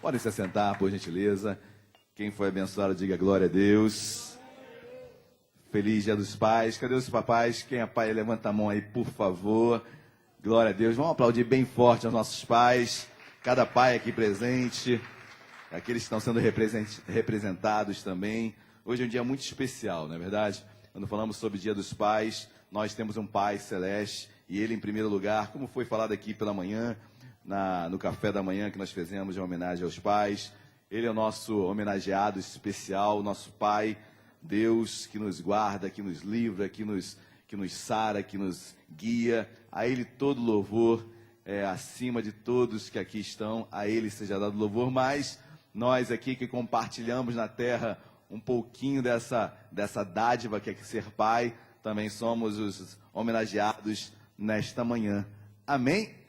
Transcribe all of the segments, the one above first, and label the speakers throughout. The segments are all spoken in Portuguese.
Speaker 1: Podem se assentar, por gentileza. Quem foi abençoado, diga glória a Deus. Feliz Dia dos Pais. Cadê os papais? Quem é pai, levanta a mão aí, por favor. Glória a Deus. Vamos aplaudir bem forte aos nossos pais. Cada pai aqui presente. Aqueles que estão sendo representados também. Hoje é um dia muito especial, não é verdade? Quando falamos sobre o Dia dos Pais, nós temos um Pai Celeste. E Ele em primeiro lugar, como foi falado aqui pela manhã, no café da manhã que nós fizemos em homenagem aos pais. Ele é o nosso homenageado especial, nosso Pai, Deus que nos guarda, que nos livra, que nos sara, que nos guia. A Ele todo louvor, acima de todos que aqui estão, a Ele seja dado louvor. Mas nós aqui que compartilhamos na terra um pouquinho dessa dádiva que é ser pai, também somos os homenageados nesta manhã. Amém?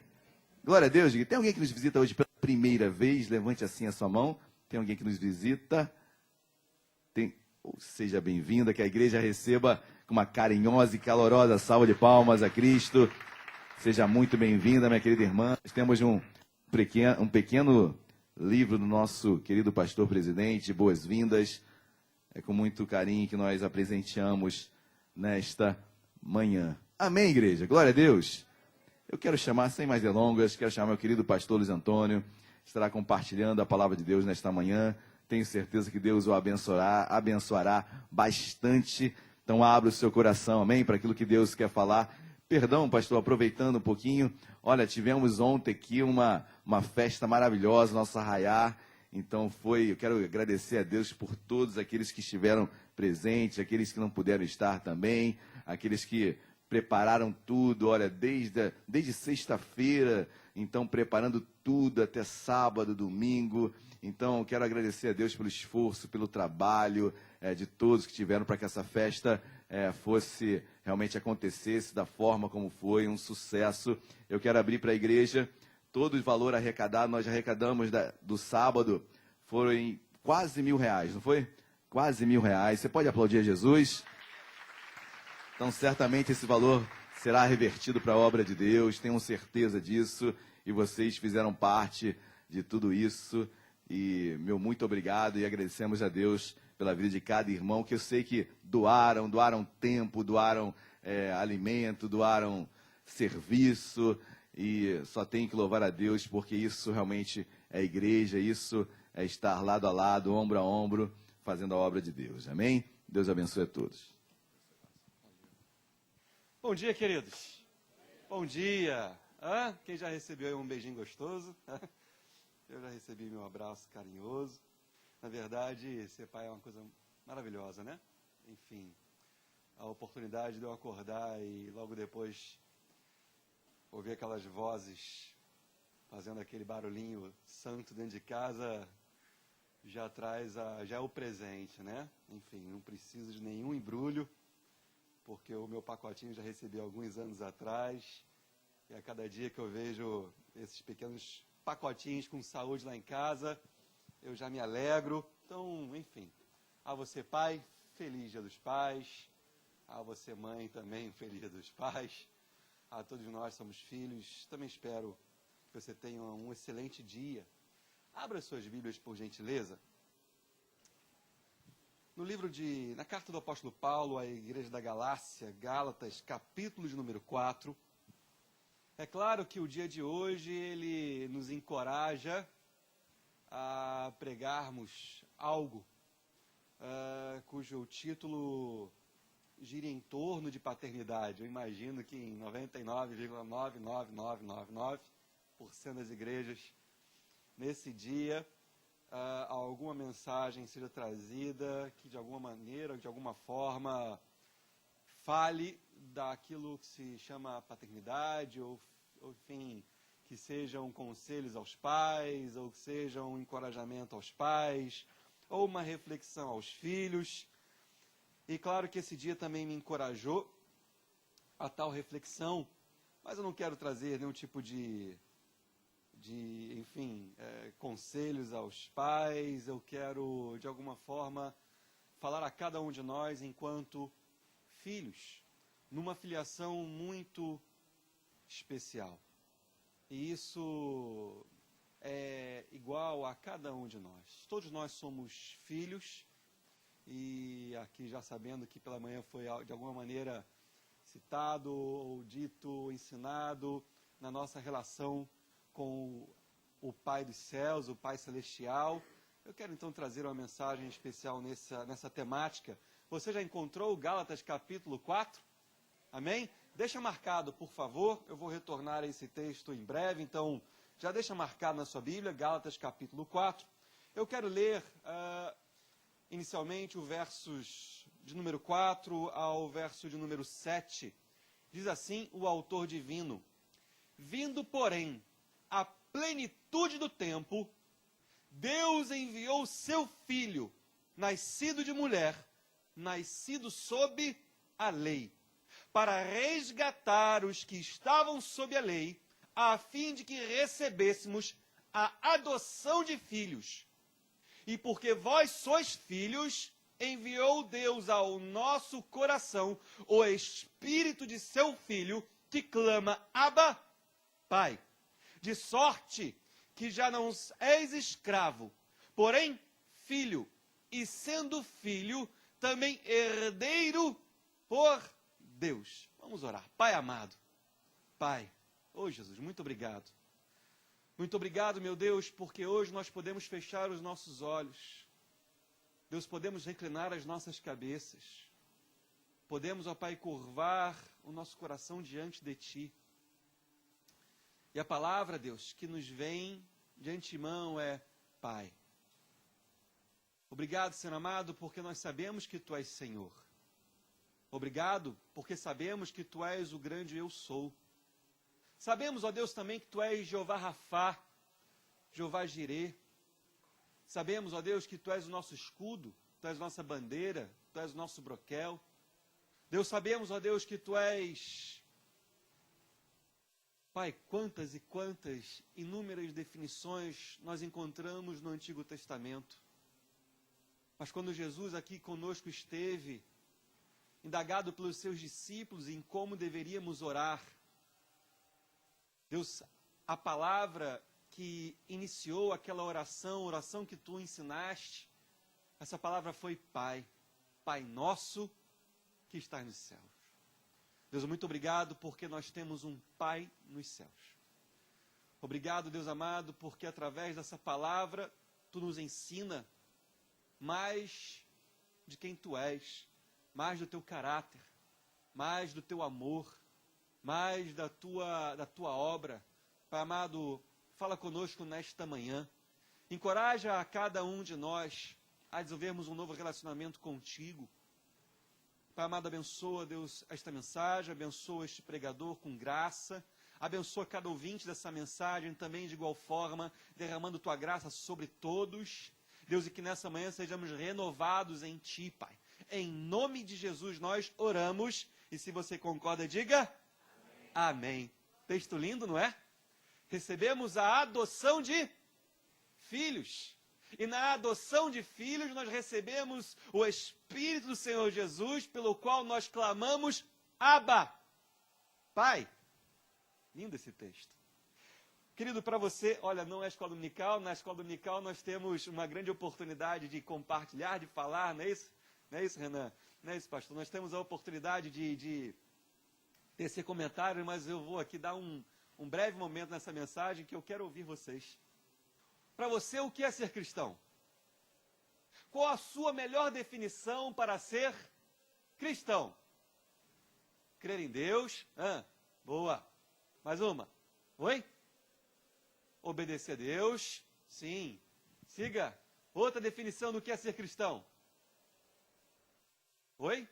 Speaker 1: Glória a Deus. Tem alguém que nos visita hoje pela primeira vez? Levante assim a sua mão. Tem alguém que nos visita? Seja bem-vinda, que a igreja receba com uma carinhosa e calorosa salva de palmas a Cristo. Seja muito bem-vinda, minha querida irmã. Nós temos um pequeno livro do nosso querido pastor presidente, boas-vindas. É com muito carinho que nós apresentamos nesta manhã. Amém, igreja? Glória a Deus. Eu quero chamar, sem mais delongas, meu querido pastor Luiz Antônio, estará compartilhando a palavra de Deus nesta manhã. Tenho certeza que Deus o abençoará bastante. Então abra o seu coração, amém, para aquilo que Deus quer falar. Perdão, pastor, aproveitando um pouquinho. Olha, tivemos ontem aqui uma festa maravilhosa, nosso arraiar. Então eu quero agradecer a Deus por todos aqueles que estiveram presentes, aqueles que não puderam estar também, aqueles que prepararam tudo, olha, desde sexta-feira, então preparando tudo até sábado, domingo. Então quero agradecer a Deus pelo esforço, pelo trabalho de todos que tiveram para que essa festa fosse realmente acontecesse da forma como foi, um sucesso. Eu quero abrir para a igreja todo o valor arrecadado. Nós arrecadamos do sábado, foram quase R$1.000, não foi? Quase R$1.000. Você pode aplaudir a Jesus? Então, certamente esse valor será revertido para a obra de Deus, tenham certeza disso, e vocês fizeram parte de tudo isso. E meu muito obrigado, e agradecemos a Deus pela vida de cada irmão, que eu sei que doaram tempo, doaram alimento, doaram serviço, e só tenho que louvar a Deus, porque isso realmente é igreja, isso é estar lado a lado, ombro a ombro, fazendo a obra de Deus. Amém? Deus abençoe a todos.
Speaker 2: Bom dia, queridos. Bom dia. Quem já recebeu aí um beijinho gostoso? Eu já recebi meu abraço carinhoso. Na verdade, ser pai é uma coisa maravilhosa, né? Enfim, a oportunidade de eu acordar e logo depois ouvir aquelas vozes fazendo aquele barulhinho santo dentro de casa já é o presente, né? Enfim, não preciso de nenhum embrulho, porque o meu pacotinho já recebi alguns anos atrás, e a cada dia que eu vejo esses pequenos pacotinhos com saúde lá em casa, eu já me alegro. Então, enfim, a você pai, feliz Dia dos Pais, a você mãe também, feliz Dia dos Pais, a todos nós somos filhos. Também espero que você tenha um excelente dia. Abra suas Bíblias, por gentileza. Na carta do apóstolo Paulo à igreja da Galácia, Gálatas, capítulo de número 4, é claro que o dia de hoje ele nos encoraja a pregarmos algo cujo título gira em torno de paternidade. Eu imagino que em 99,99999% das igrejas, nesse dia, alguma mensagem seja trazida que de alguma maneira, de alguma forma, fale daquilo que se chama paternidade, ou enfim, que sejam conselhos aos pais, ou que sejam um encorajamento aos pais, ou uma reflexão aos filhos. E claro que esse dia também me encorajou a tal reflexão, mas eu não quero trazer nenhum tipo de conselhos aos pais. Eu quero, de alguma forma, falar a cada um de nós enquanto filhos, numa filiação muito especial. E isso é igual a cada um de nós. Todos nós somos filhos, e aqui já sabendo que pela manhã foi de alguma maneira citado, ou dito, ou ensinado na nossa relação com o Pai dos céus, o Pai celestial. Eu quero então trazer uma mensagem especial nessa temática. Você já encontrou Gálatas capítulo 4? Amém? Deixa marcado, por favor. Eu vou retornar a esse texto em breve, então já deixa marcado na sua Bíblia, Gálatas capítulo 4. Eu quero ler inicialmente o versos de número 4 ao verso de número 7. Diz assim o autor divino: vindo, porém, a plenitude do tempo, Deus enviou seu Filho, nascido de mulher, nascido sob a lei, para resgatar os que estavam sob a lei, a fim de que recebêssemos a adoção de filhos. E porque vós sois filhos, enviou Deus ao nosso coração o Espírito de seu Filho, que clama: Abba, Pai. De sorte que já não és escravo, porém filho, e sendo filho, também herdeiro por Deus. Vamos orar. Pai amado, Pai, Jesus, muito obrigado. Muito obrigado, meu Deus, porque hoje nós podemos fechar os nossos olhos. Deus, podemos reclinar as nossas cabeças. Podemos, ó Pai, curvar o nosso coração diante de Ti. E a palavra, Deus, que nos vem de antemão é Pai. Obrigado, Senhor amado, porque nós sabemos que Tu és Senhor. Obrigado, porque sabemos que Tu és o grande Eu Sou. Sabemos, ó Deus, também que Tu és Jeová Rafá, Jeová Jirê. Sabemos, ó Deus, que Tu és o nosso escudo, Tu és nossa bandeira, Tu és o nosso broquel. Deus, sabemos, ó Deus, que Tu és... Pai, quantas e quantas inúmeras definições nós encontramos no Antigo Testamento. Mas quando Jesus aqui conosco esteve, indagado pelos seus discípulos em como deveríamos orar, Deus, a palavra que iniciou aquela oração que Tu ensinaste, essa palavra foi Pai, Pai nosso que estás nos céus. Deus, muito obrigado porque nós temos um Pai nos céus. Obrigado, Deus amado, porque através dessa palavra Tu nos ensina mais de quem Tu és, mais do Teu caráter, mais do Teu amor, mais da tua obra. Pai amado, fala conosco nesta manhã. Encoraja a cada um de nós a desenvolvermos um novo relacionamento contigo. Pai amado, abençoa, Deus, esta mensagem, abençoa este pregador com graça, abençoa cada ouvinte dessa mensagem também de igual forma, derramando Tua graça sobre todos. Deus, e que nessa manhã sejamos renovados em Ti, Pai. Em nome de Jesus nós oramos, e se você concorda, diga Amém. Texto lindo, não é? Recebemos a adoção de filhos. E na adoção de filhos nós recebemos o Espírito do Senhor Jesus, pelo qual nós clamamos Abba, Pai. Lindo esse texto. Querido, para você, olha, não é escola dominical, na escola dominical nós temos uma grande oportunidade de compartilhar, de falar, não é isso? Não é isso, Renan? Não é isso, pastor? Nós temos a oportunidade de ter esse comentário, mas eu vou aqui dar um breve momento nessa mensagem que eu quero ouvir vocês. Para você, o que é ser cristão? Qual a sua melhor definição para ser cristão? Crer em Deus. Boa. Mais uma. Oi? Obedecer a Deus. Sim. Siga. Outra definição do que é ser cristão. Oi?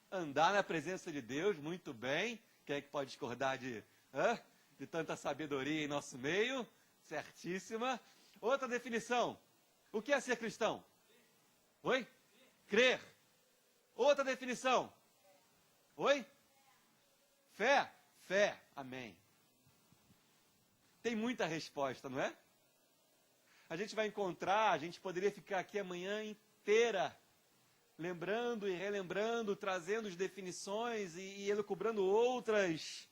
Speaker 2: Andar na presença de Deus. Muito bem. Quem é que pode discordar de tanta sabedoria em nosso meio? Certíssima. Outra definição. O que é ser cristão? Oi? Crer. Outra definição. Oi? Fé. Fé. Amém. Tem muita resposta, não é? A gente vai encontrar, a gente poderia ficar aqui a manhã inteira lembrando e relembrando, trazendo as definições e elucubrando outras.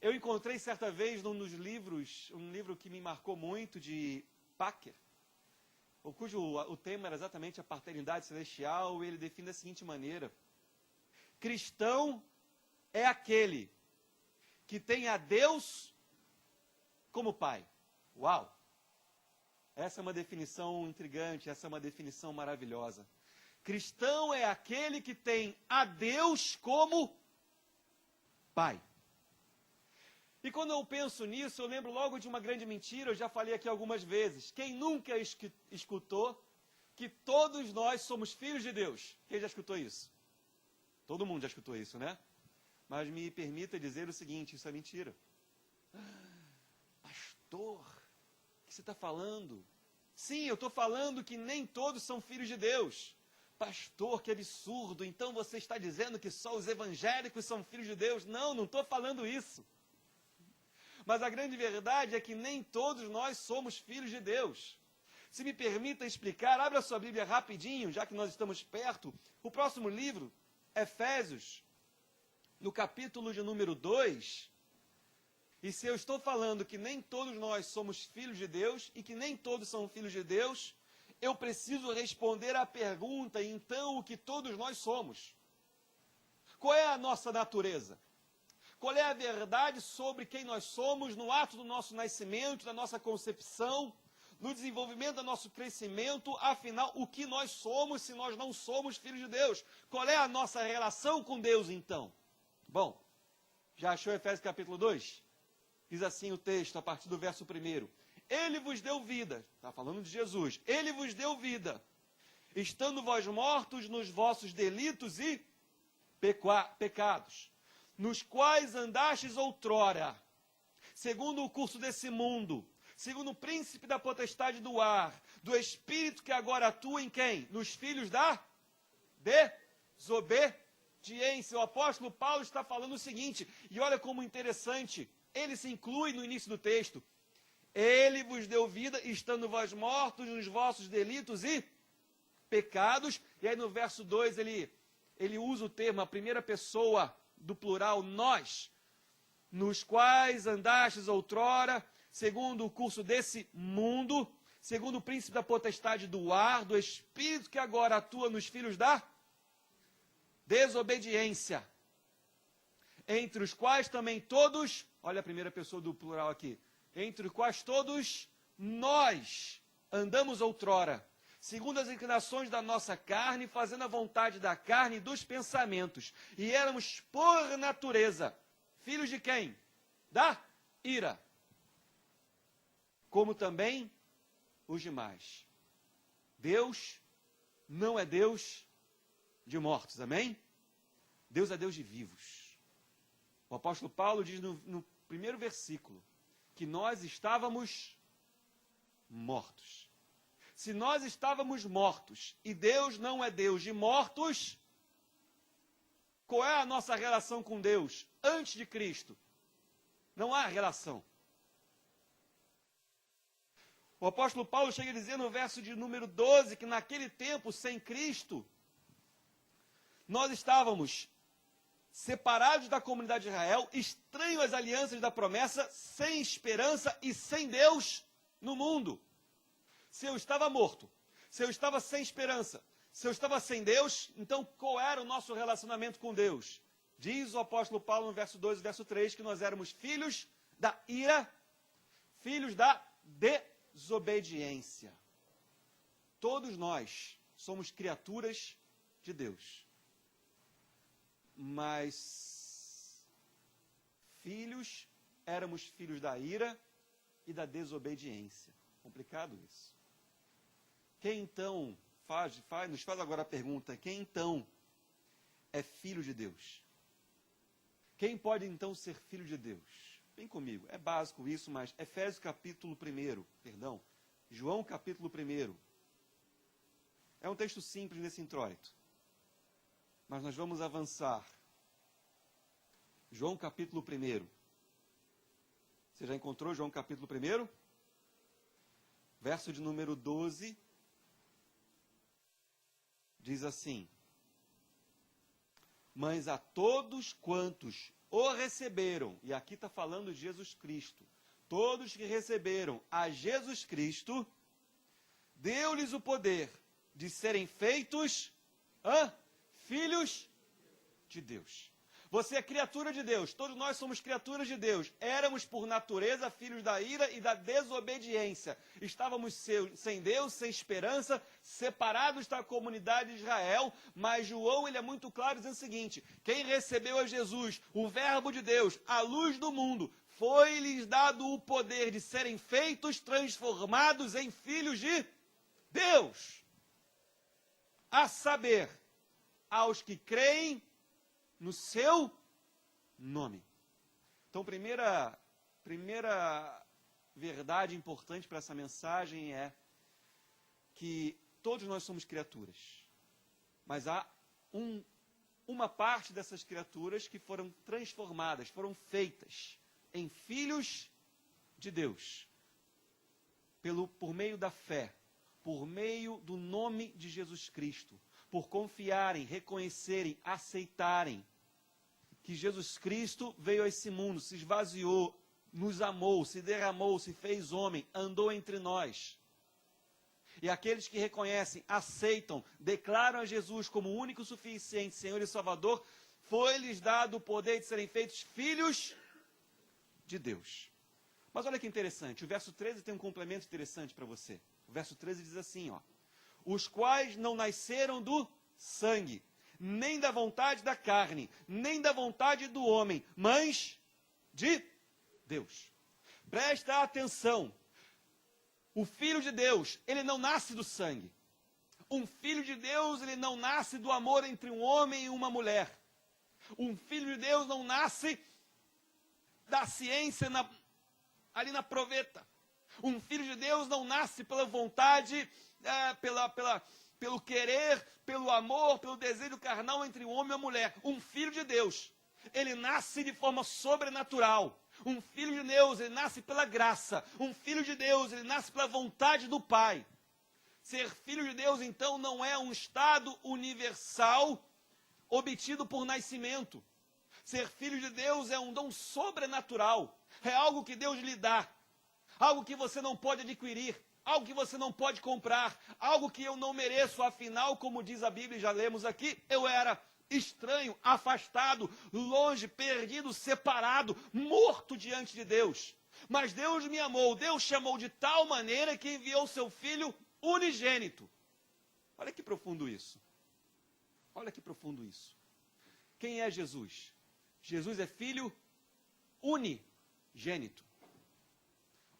Speaker 2: Eu encontrei certa vez num dos livros, um livro que me marcou muito, de Packer, o tema era exatamente a paternidade celestial, e ele define da seguinte maneira: cristão é aquele que tem a Deus como pai. Uau! Essa é uma definição intrigante, essa é uma definição maravilhosa. Cristão é aquele que tem a Deus como pai. E quando eu penso nisso, eu lembro logo de uma grande mentira, eu já falei aqui algumas vezes. Quem nunca escutou que todos nós somos filhos de Deus? Quem já escutou isso? Todo mundo já escutou isso, né? Mas me permita dizer o seguinte, isso é mentira. Pastor, o que você está falando? Sim, eu estou falando que nem todos são filhos de Deus. Pastor, que absurdo, então você está dizendo que só os evangélicos são filhos de Deus? Não, não estou falando isso. Mas a grande verdade é que nem todos nós somos filhos de Deus. Se me permita explicar, abra sua Bíblia rapidinho, já que nós estamos perto. O próximo livro, Efésios, no capítulo de número 2. E se eu estou falando que nem todos nós somos filhos de Deus, e que nem todos são filhos de Deus, eu preciso responder à pergunta, então, o que todos nós somos. Qual é a nossa natureza? Qual é a verdade sobre quem nós somos no ato do nosso nascimento, da nossa concepção, no desenvolvimento do nosso crescimento? Afinal, o que nós somos se nós não somos filhos de Deus? Qual é a nossa relação com Deus, então? Bom, já achou Efésios capítulo 2? Diz assim o texto, a partir do verso 1. Ele vos deu vida, está falando de Jesus, ele vos deu vida, estando vós mortos nos vossos delitos e pecados, nos quais andastes outrora, segundo o curso desse mundo, segundo o príncipe da potestade do ar, do espírito que agora atua em quem? Nos filhos da desobediência. O apóstolo Paulo está falando o seguinte, e olha como interessante, ele se inclui no início do texto. Ele vos deu vida, estando vós mortos nos vossos delitos e pecados. E aí no verso 2 ele usa o termo, a primeira pessoa do plural, nós, nos quais andastes outrora, segundo o curso desse mundo, segundo o príncipe da potestade do ar, do espírito que agora atua nos filhos da desobediência, entre os quais também todos, olha a primeira pessoa do plural aqui, entre os quais todos nós andamos outrora, segundo as inclinações da nossa carne, fazendo a vontade da carne e dos pensamentos. E éramos, por natureza, filhos de quem? Da ira. Como também os demais. Deus não é Deus de mortos, amém? Deus é Deus de vivos. O apóstolo Paulo diz no primeiro versículo que nós estávamos mortos. Se nós estávamos mortos e Deus não é Deus de mortos, qual é a nossa relação com Deus antes de Cristo? Não há relação. O apóstolo Paulo chega a dizer no verso de número 12 que naquele tempo, sem Cristo, nós estávamos separados da comunidade de Israel, estranhos às alianças da promessa, sem esperança e sem Deus no mundo. Se eu estava morto, se eu estava sem esperança, se eu estava sem Deus, então qual era o nosso relacionamento com Deus? Diz o apóstolo Paulo no verso 2 e verso 3 que nós éramos filhos da ira, filhos da desobediência. Todos nós somos criaturas de Deus. Mas éramos filhos da ira e da desobediência. Complicado isso. Quem então, nos faz agora a pergunta, quem então é filho de Deus? Quem pode então ser filho de Deus? Vem comigo, é básico isso, mas João capítulo 1. É um texto simples nesse introito. Mas nós vamos avançar. João capítulo 1. Você já encontrou João capítulo 1? Verso de número 12. Diz assim: mas a todos quantos o receberam, e aqui está falando de Jesus Cristo, todos que receberam a Jesus Cristo, deu-lhes o poder de serem feitos filhos de Deus. Você é criatura de Deus, todos nós somos criaturas de Deus. Éramos por natureza filhos da ira e da desobediência. Estávamos sem Deus, sem esperança, separados da comunidade de Israel. Mas João ele é muito claro dizendo o seguinte: quem recebeu a Jesus, o Verbo de Deus, a luz do mundo, foi-lhes dado o poder de serem feitos, transformados em filhos de Deus. A saber, aos que creem no seu nome. Então, primeira verdade importante para essa mensagem é que todos nós somos criaturas, mas há uma parte dessas criaturas que foram transformadas, foram feitas em filhos de Deus, por meio da fé, por meio do nome de Jesus Cristo, por confiarem, reconhecerem, aceitarem que Jesus Cristo veio a esse mundo, se esvaziou, nos amou, se derramou, se fez homem, andou entre nós. E aqueles que reconhecem, aceitam, declaram a Jesus como o único, suficiente Senhor e Salvador, foi-lhes dado o poder de serem feitos filhos de Deus. Mas olha que interessante, o verso 13 tem um complemento interessante para você. O verso 13 diz assim, os quais não nasceram do sangue, nem da vontade da carne, nem da vontade do homem, mas de Deus. Presta atenção, o Filho de Deus, ele não nasce do sangue. Um Filho de Deus, ele não nasce do amor entre um homem e uma mulher. Um Filho de Deus não nasce da ciência ali na proveta. Um Filho de Deus não nasce pela vontade, pelo querer, pelo amor, pelo desejo carnal entre o homem e a mulher. Um Filho de Deus, ele nasce de forma sobrenatural. Um Filho de Deus, ele nasce pela graça. Um Filho de Deus, ele nasce pela vontade do Pai. Ser Filho de Deus, então, não é um estado universal obtido por nascimento. Ser Filho de Deus é um dom sobrenatural. É algo que Deus lhe dá. Algo que você não pode adquirir. Algo que você não pode comprar. Algo que eu não mereço. Afinal, como diz a Bíblia, já lemos aqui, eu era estranho, afastado, longe, perdido, separado, morto diante de Deus. Mas Deus me amou. Deus chamou de tal maneira que enviou seu Filho unigênito. Olha que profundo isso. Olha que profundo isso. Quem é Jesus? Jesus é Filho unigênito.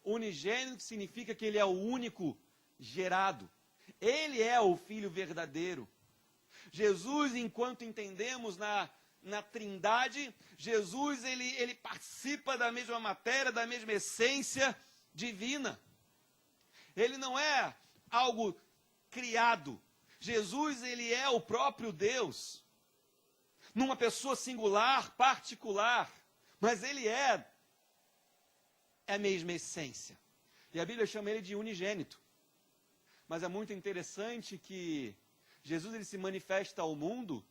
Speaker 2: Unigênito significa que ele é o único gerado. Ele é o Filho verdadeiro. Jesus, enquanto entendemos na Trindade, Jesus ele participa da mesma matéria, da mesma essência divina. Ele não é algo criado. Jesus, ele é o próprio Deus, numa pessoa singular, particular, mas ele é a mesma essência. E a Bíblia chama ele de unigênito. Mas é muito interessante que Jesus ele se manifesta ao mundo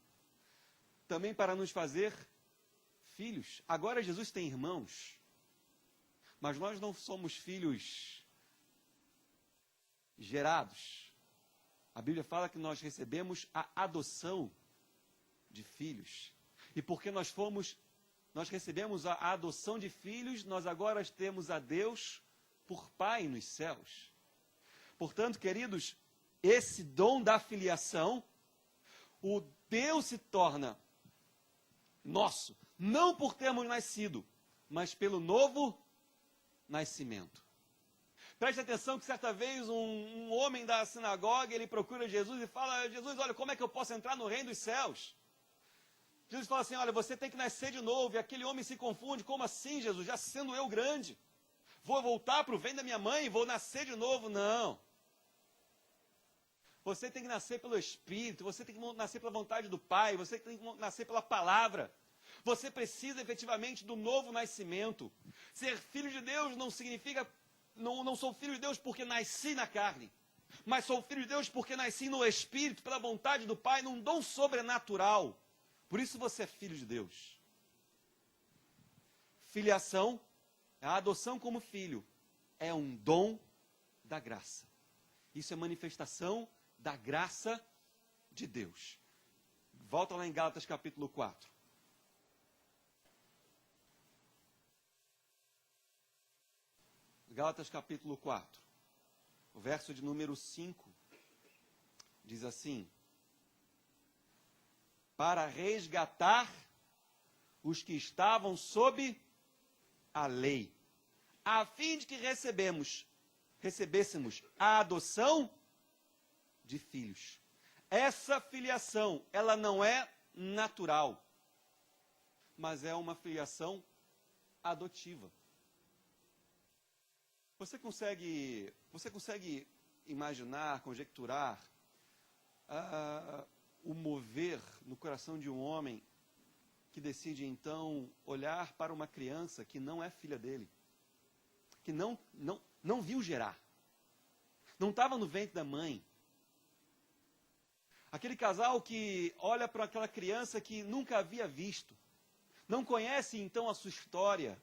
Speaker 2: também para nos fazer filhos. Agora Jesus tem irmãos, mas nós não somos filhos gerados. A Bíblia fala que nós recebemos a adoção de filhos. E porque nós recebemos a adoção de filhos, nós agora temos a Deus por Pai nos céus. Portanto, queridos, esse dom da filiação, o Deus se torna nosso, não por termos nascido, mas pelo novo nascimento. Preste atenção que certa vez um homem da sinagoga, ele procura Jesus e fala, Jesus, olha, como é que eu posso entrar no reino dos céus? Jesus fala assim, olha, você tem que nascer de novo. E aquele homem se confunde, como assim, Jesus? Já sendo eu grande, vou voltar para o ventre da minha mãe, vou nascer de novo? Não. Você tem que nascer pelo Espírito, você tem que nascer pela vontade do Pai, você tem que nascer pela palavra. Você precisa efetivamente do novo nascimento. Ser filho de Deus não significa, não sou filho de Deus porque nasci na carne, mas sou filho de Deus porque nasci no Espírito, pela vontade do Pai, num dom sobrenatural. Por isso você é filho de Deus. Filiação, a adoção como filho, é um dom da graça. Isso é manifestação da graça de Deus. Volta lá em Gálatas capítulo 4. Gálatas capítulo 4, o verso de número 5, diz assim: para resgatar os que estavam sob a lei, a fim de que recebêssemos a adoção de filhos. Essa filiação, ela não é natural, mas é uma filiação adotiva. Você consegue imaginar, conjecturar o mover no coração de um homem que decide então olhar para uma criança que não é filha dele, que não viu gerar, não estava no ventre da mãe. Aquele casal que olha para aquela criança que nunca havia visto, não conhece então a sua história,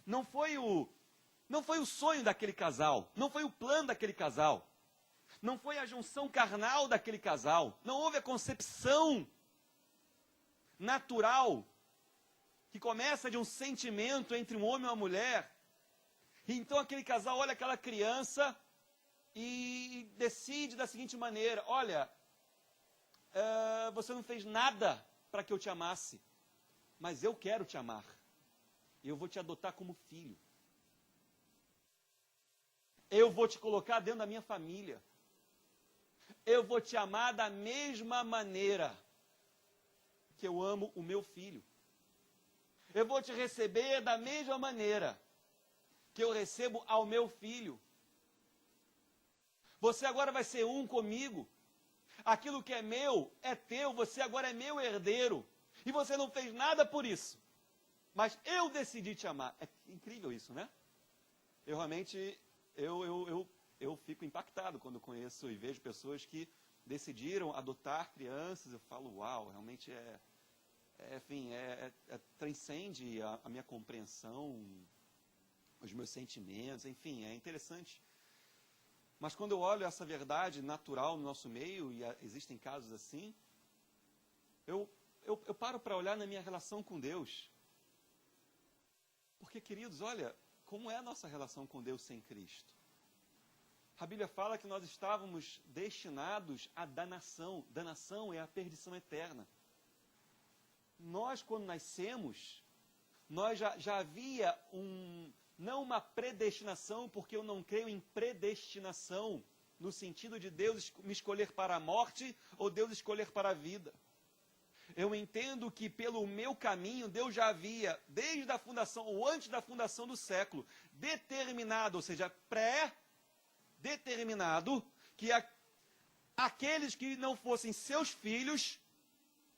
Speaker 2: não foi o sonho daquele casal, não foi o plano daquele casal, não foi a junção carnal daquele casal, não houve a concepção natural que começa de um sentimento entre um homem e uma mulher. E então aquele casal olha aquela criança e decide da seguinte maneira: olha, você não fez nada para que eu te amasse, mas eu quero te amar, e eu vou te adotar como filho. Eu vou te colocar dentro da minha família. Eu vou te amar da mesma maneira que eu amo o meu filho. Eu vou te receber da mesma maneira que eu recebo ao meu filho. Você agora vai ser um comigo. Aquilo que é meu é teu, você agora é meu herdeiro. E você não fez nada por isso. Mas eu decidi te amar. É incrível isso, né? Eu realmente... Eu fico impactado quando conheço e vejo pessoas que decidiram adotar crianças. Eu falo, uau, realmente transcende a minha compreensão, os meus sentimentos, enfim, é interessante. Mas quando eu olho essa verdade natural no nosso meio, e existem casos assim, eu paro para olhar na minha relação com Deus. Porque, queridos, olha, como é a nossa relação com Deus sem Cristo? A Bíblia fala que nós estávamos destinados à danação. Danação é a perdição eterna. Nós, quando nascemos, nós já havia não uma predestinação, porque eu não creio em predestinação, no sentido de Deus me escolher para a morte ou Deus escolher para a vida. Eu entendo que pelo meu caminho, Deus já havia, desde a fundação, ou antes da fundação do século, determinado, ou seja, pré-determinado, que aqueles que não fossem seus filhos,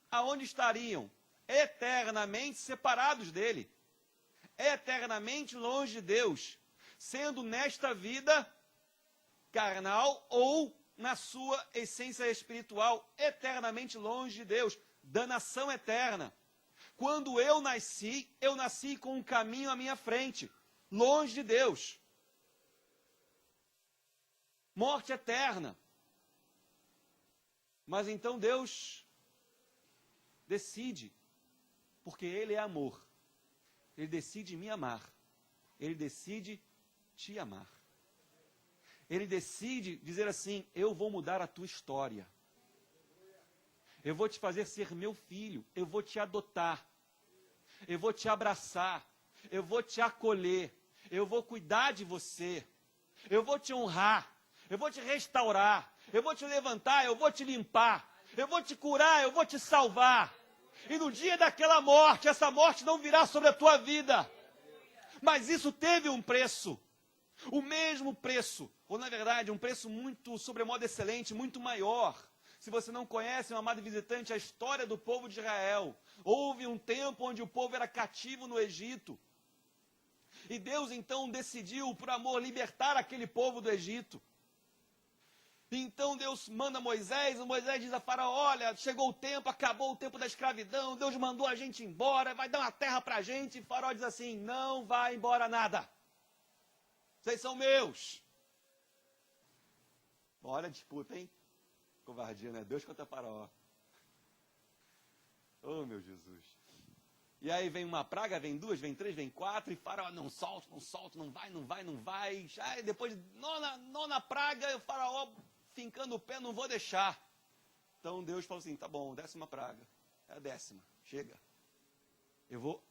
Speaker 2: aonde estariam? Eternamente separados dele, eternamente longe de Deus, sendo nesta vida carnal ou na sua essência espiritual, eternamente longe de Deus. Danação eterna. Quando eu nasci com um caminho à minha frente, longe de Deus. Morte eterna. Mas então Deus decide, porque Ele é amor. Ele decide me amar. Ele decide te amar. Ele decide dizer assim: eu vou mudar a tua história. Eu vou te fazer ser meu filho, eu vou te adotar, eu vou te abraçar, eu vou te acolher, eu vou cuidar de você, eu vou te honrar, eu vou te restaurar, eu vou te levantar, eu vou te limpar, eu vou te curar, eu vou te salvar. E no dia daquela morte, essa morte não virá sobre a tua vida. Mas isso teve um preço, o mesmo preço, ou na verdade um preço muito sobremodo excelente, muito maior. Se você não conhece, meu amado visitante, a história do povo de Israel, houve um tempo onde o povo era cativo no Egito. E Deus então decidiu, por amor, libertar aquele povo do Egito. Então Deus manda Moisés, o Moisés diz a Faraó, olha, chegou o tempo, acabou o tempo da escravidão, Deus mandou a gente embora, vai dar uma terra para a gente. E Faraó diz assim, não vai embora nada. Vocês são meus. Olha a disputa, hein? Covardia, né? Deus contra Faraó. Oh, meu Jesus. E aí vem uma praga, vem duas, vem três, vem quatro, e Faraó não solta, não vai. Aí depois de nona praga, o Faraó fincando o pé, não vou deixar. Então Deus falou assim, tá bom, 10ª praga. É a 10ª, chega. Eu vou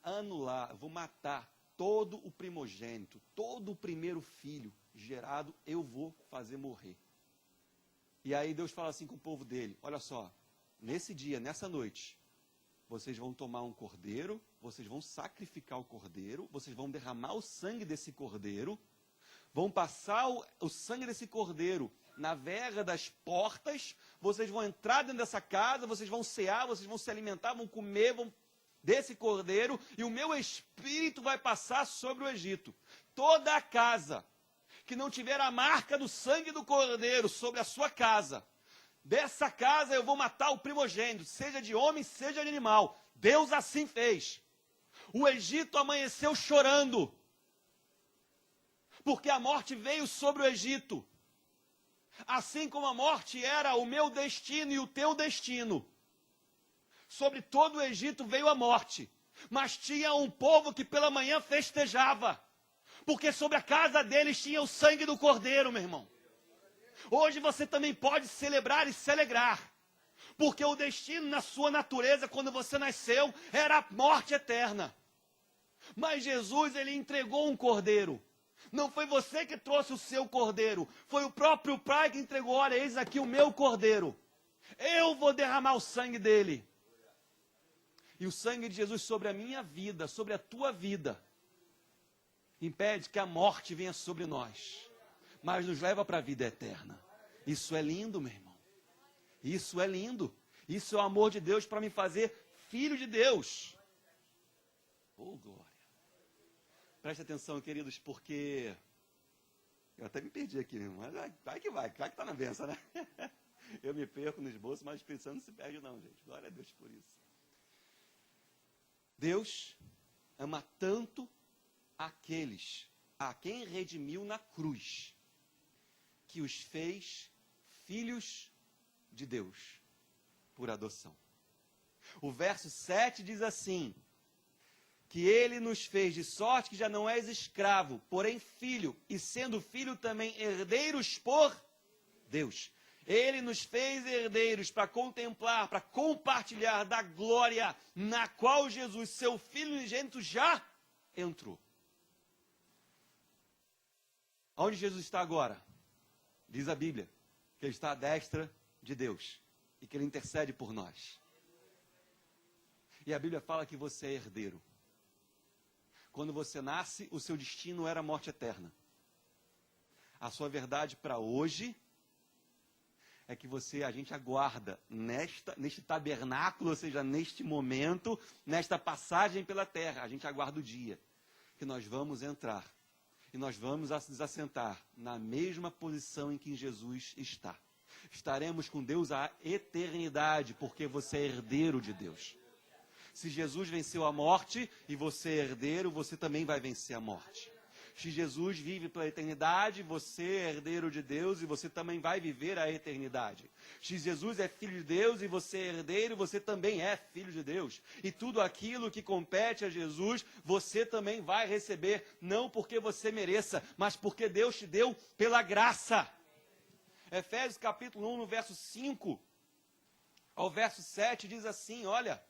Speaker 2: anular, eu vou matar todo o primogênito, todo o primeiro filho gerado, eu vou fazer morrer. E aí Deus fala assim com o povo dele, olha só, nesse dia, nessa noite, vocês vão tomar um cordeiro, vocês vão sacrificar o cordeiro, vocês vão derramar o sangue desse cordeiro, vão passar o sangue desse cordeiro na verga das portas, vocês vão entrar dentro dessa casa, vocês vão cear, vocês vão se alimentar, vão comer desse cordeiro, e o meu espírito vai passar sobre o Egito. Toda a casa que não tiver a marca do sangue do cordeiro sobre a sua casa, dessa casa eu vou matar o primogênito, seja de homem, seja de animal. Deus assim fez. O Egito amanheceu chorando, porque a morte veio sobre o Egito. Assim como a morte era o meu destino e o teu destino, sobre todo o Egito veio a morte. Mas tinha um povo que pela manhã festejava, porque sobre a casa deles tinha o sangue do cordeiro, meu irmão. Hoje você também pode celebrar e se alegrar, porque o destino na sua natureza, quando você nasceu, era a morte eterna. Mas Jesus, ele entregou um cordeiro. Não foi você que trouxe o seu cordeiro, foi o próprio Pai que entregou, olha, eis aqui o meu cordeiro. Eu vou derramar o sangue dele. E o sangue de Jesus sobre a minha vida, sobre a tua vida, impede que a morte venha sobre nós, mas nos leva para a vida eterna. Isso é lindo, meu irmão. Isso é lindo. Isso é o amor de Deus para me fazer filho de Deus. Oh, glória. Preste atenção, queridos, porque eu até me perdi aqui, meu irmão. Mas vai que está na benção, né? Eu me perco no esboço, mas o Espírito Santo não se perde não, gente. Glória a Deus por isso. Deus ama tanto aqueles a quem redimiu na cruz, que os fez filhos de Deus por adoção. O verso 7 diz assim, que ele nos fez de sorte que já não és escravo, porém filho, e sendo filho também herdeiros por Deus. Ele nos fez herdeiros para contemplar, para compartilhar da glória na qual Jesus, seu Filho unigênito, já entrou. Onde Jesus está agora? Diz a Bíblia que ele está à destra de Deus e que ele intercede por nós. E a Bíblia fala que você é herdeiro. Quando você nasce, o seu destino era a morte eterna. A sua verdade para hoje é que a gente aguarda neste tabernáculo, ou seja, neste momento, nesta passagem pela terra, a gente aguarda o dia que nós vamos entrar e nós vamos nos assentar na mesma posição em que Jesus está. Estaremos com Deus a eternidade, porque você é herdeiro de Deus. Se Jesus venceu a morte e você é herdeiro, você também vai vencer a morte. Se Jesus vive pela eternidade, você é herdeiro de Deus e você também vai viver a eternidade. Se Jesus é filho de Deus e você é herdeiro, você também é filho de Deus. E tudo aquilo que compete a Jesus, você também vai receber, não porque você mereça, mas porque Deus te deu pela graça. Efésios capítulo 1, no verso 5 ao verso 7, diz assim, olha,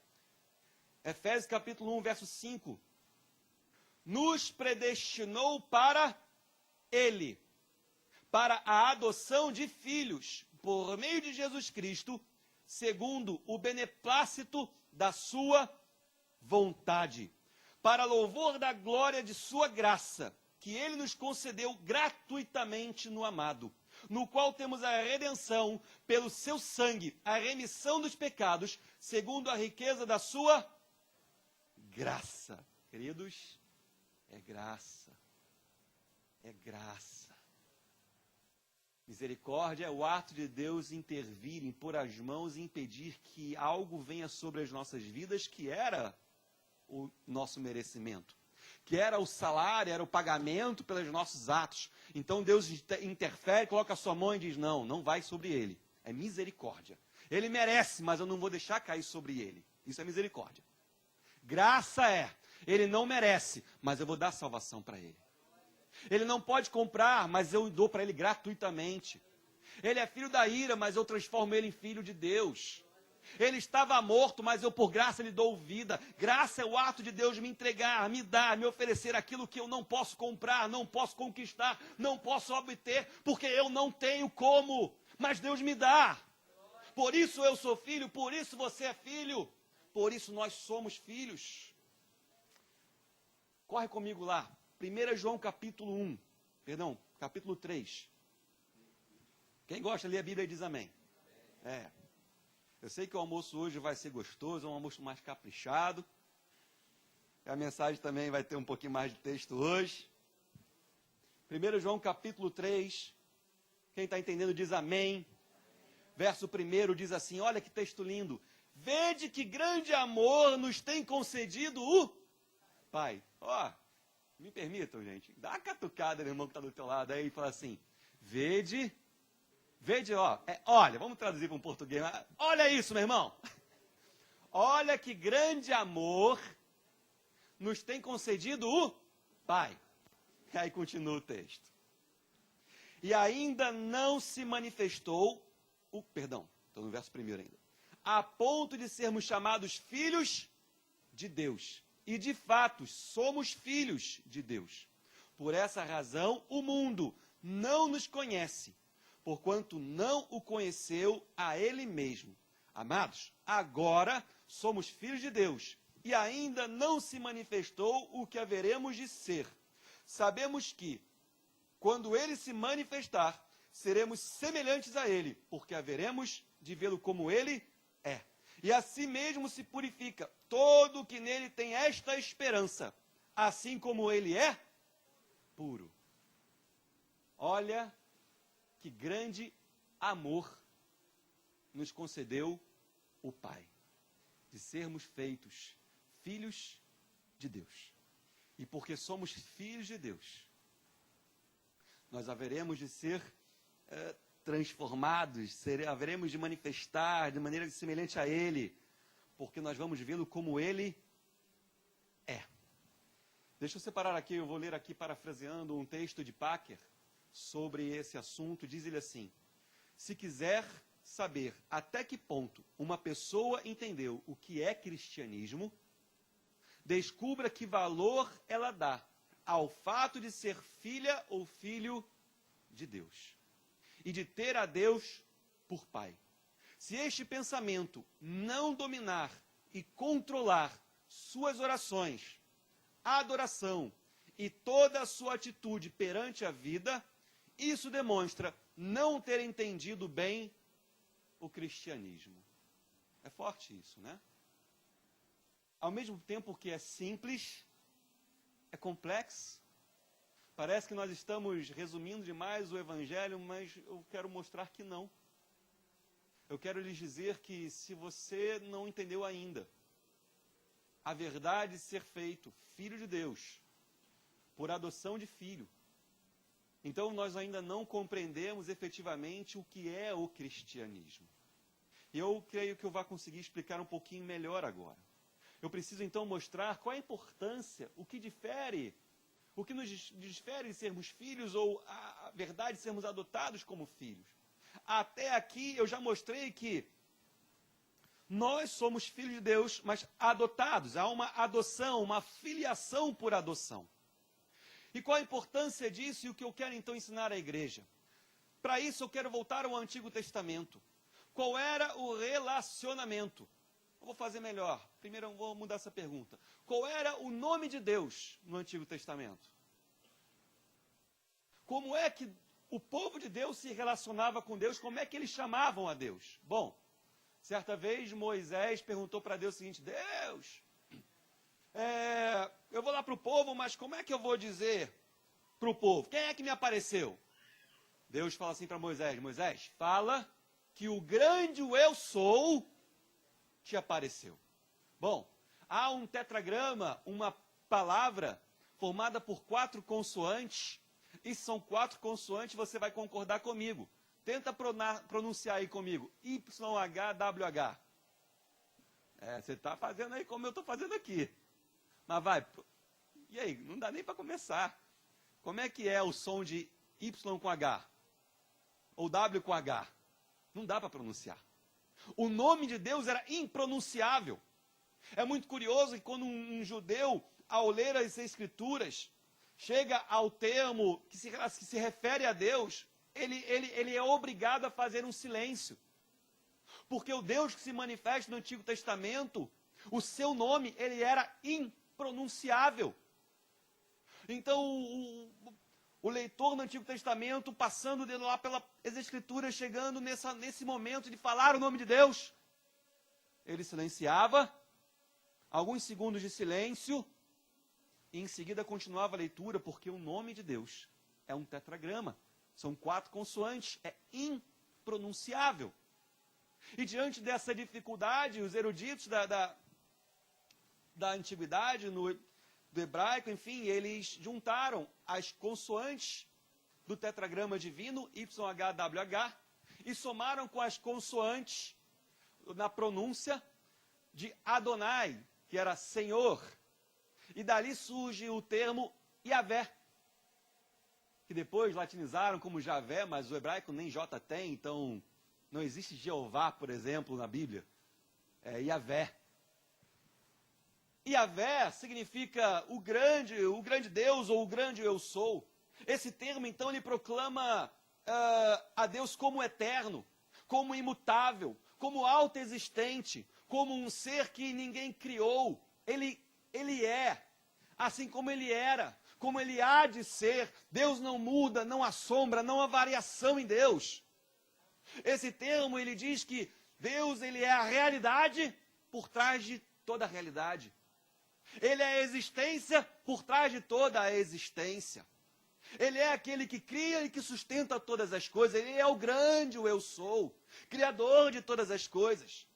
Speaker 2: Efésios capítulo 1, verso 5, nos predestinou para Ele, para a adoção de filhos, por meio de Jesus Cristo, segundo o beneplácito da sua vontade, para louvor da glória de sua graça, que Ele nos concedeu gratuitamente no amado, no qual temos a redenção pelo seu sangue, a remissão dos pecados, segundo a riqueza da sua graça. Queridos, é graça. É graça. Misericórdia é o ato de Deus intervir, impor as mãos e impedir que algo venha sobre as nossas vidas que era o nosso merecimento, que era o salário, era o pagamento pelos nossos atos. Então Deus interfere, coloca a sua mão e diz, não, não vai sobre ele. É misericórdia. Ele merece, mas eu não vou deixar cair sobre ele. Isso é misericórdia. Graça é, ele não merece, mas eu vou dar salvação para ele. Ele não pode comprar, mas eu dou para ele gratuitamente. Ele é filho da ira, mas eu transformo ele em filho de Deus. Ele estava morto, mas eu por graça lhe dou vida. Graça é o ato de Deus me entregar, me dar, me oferecer aquilo que eu não posso comprar, não posso conquistar, não posso obter, porque eu não tenho como, mas Deus me dá. Por isso eu sou filho, por isso você é filho, por isso nós somos filhos. Corre comigo lá. 1 João capítulo 3. Quem gosta de ler a Bíblia diz amém. Eu sei que o almoço hoje vai ser gostoso, é um almoço mais caprichado. A mensagem também vai ter um pouquinho mais de texto hoje. 1 João capítulo 3. Quem está entendendo diz amém. Verso 1 diz assim, olha que texto lindo. Vede que grande amor nos tem concedido o Pai. Me permitam, gente, dá uma catucada no irmão que está do teu lado aí e fala assim, vede, olha, vamos traduzir para um português, olha isso, meu irmão, olha que grande amor nos tem concedido o Pai. E aí continua o texto. E ainda não se manifestou, estou no verso 1 ainda, a ponto de sermos chamados filhos de Deus. E, de fato, somos filhos de Deus. Por essa razão, o mundo não nos conhece, porquanto não o conheceu a Ele mesmo. Amados, agora somos filhos de Deus, e ainda não se manifestou o que haveremos de ser. Sabemos que, quando Ele se manifestar, seremos semelhantes a Ele, porque haveremos de vê-lo como Ele é. E assim mesmo se purifica todo o que nele tem esta esperança, assim como ele é puro. Olha que grande amor nos concedeu o Pai, de sermos feitos filhos de Deus. E porque somos filhos de Deus, nós haveremos de ser transformados, haveremos de manifestar de maneira semelhante a Ele, porque nós vamos vê-lo como Ele é. Deixa eu separar aqui, eu vou ler aqui parafraseando um texto de Packer sobre esse assunto. Diz ele assim, se quiser saber até que ponto uma pessoa entendeu o que é cristianismo, descubra que valor ela dá ao fato de ser filha ou filho de Deus e de ter a Deus por Pai. Se este pensamento não dominar e controlar suas orações, adoração e toda a sua atitude perante a vida, isso demonstra não ter entendido bem o cristianismo. É forte isso, né? Ao mesmo tempo que é simples, é complexo. Parece que nós estamos resumindo demais o Evangelho, mas eu quero mostrar que não. Eu quero lhes dizer que se você não entendeu ainda a verdade de ser feito filho de Deus, por adoção de filho, então nós ainda não compreendemos efetivamente o que é o cristianismo. E eu creio que eu vou conseguir explicar um pouquinho melhor agora. Eu preciso então mostrar qual a importância, o que nos difere de sermos filhos ou a verdade de sermos adotados como filhos. Até aqui eu já mostrei que nós somos filhos de Deus, mas adotados. Há uma adoção, uma filiação por adoção. E qual a importância disso e o que eu quero então ensinar à igreja? Para isso eu quero voltar ao Antigo Testamento. Qual era o relacionamento? Eu vou fazer melhor. Primeiro eu vou mudar essa pergunta. Qual era o nome de Deus no Antigo Testamento? Como é que o povo de Deus se relacionava com Deus? Como é que eles chamavam a Deus? Bom, certa vez Moisés perguntou para Deus o seguinte: Deus, eu vou lá para o povo, mas como é que eu vou dizer para o povo? Quem é que me apareceu? Deus fala assim para Moisés: Moisés, fala que o grande eu sou te apareceu. Bom, há um tetragrama, uma palavra formada por 4 consoantes, e são 4 consoantes, você vai concordar comigo. Tenta pronunciar aí comigo. YHWH. Você está fazendo aí como eu estou fazendo aqui. Mas vai. E aí, não dá nem para começar. Como é que é o som de Y com H? Ou W com H? Não dá para pronunciar. O nome de Deus era impronunciável. É muito curioso que quando um judeu, ao ler as Escrituras, chega ao termo que se refere a Deus, ele é obrigado a fazer um silêncio. Porque o Deus que se manifesta no Antigo Testamento, o seu nome, ele era impronunciável. Então, o leitor no Antigo Testamento, passando de lá pelas Escrituras, chegando nesse momento de falar o nome de Deus, ele silenciava, alguns segundos de silêncio, e em seguida continuava a leitura, porque o nome de Deus é um tetragrama. São 4 consoantes, é impronunciável. E diante dessa dificuldade, os eruditos da antiguidade, do hebraico, enfim, eles juntaram as consoantes do tetragrama divino, YHWH, e somaram com as consoantes na pronúncia de Adonai, que era Senhor. E dali surge o termo Yahvé, que depois latinizaram como Javé, mas o hebraico nem J tem, então não existe Jeová, por exemplo, na Bíblia. É Yahvé. Yahvé significa o grande Deus ou o grande eu sou. Esse termo, então, ele proclama a Deus como eterno, como imutável, como autoexistente, como um ser que ninguém criou. Ele é, assim como ele era, como ele há de ser. Deus não muda, não há sombra, não há variação em Deus. Esse termo, ele diz que Deus, ele é a realidade por trás de toda a realidade. Ele é a existência por trás de toda a existência. Ele é aquele que cria e que sustenta todas as coisas. Ele é o grande eu sou, criador de todas as coisas.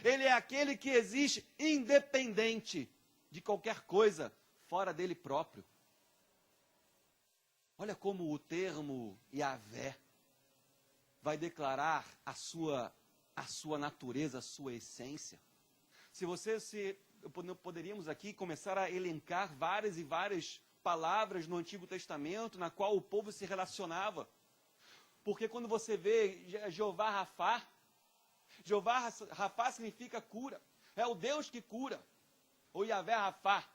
Speaker 2: Ele é aquele que existe independente de qualquer coisa fora dele próprio. Olha como o termo Yahvé vai declarar a sua natureza, a sua essência. Poderíamos aqui começar a elencar várias e várias palavras no Antigo Testamento na qual o povo se relacionava. Porque quando você vê Jeová Rafá significa cura. É o Deus que cura. Ou Yahvé Rafá.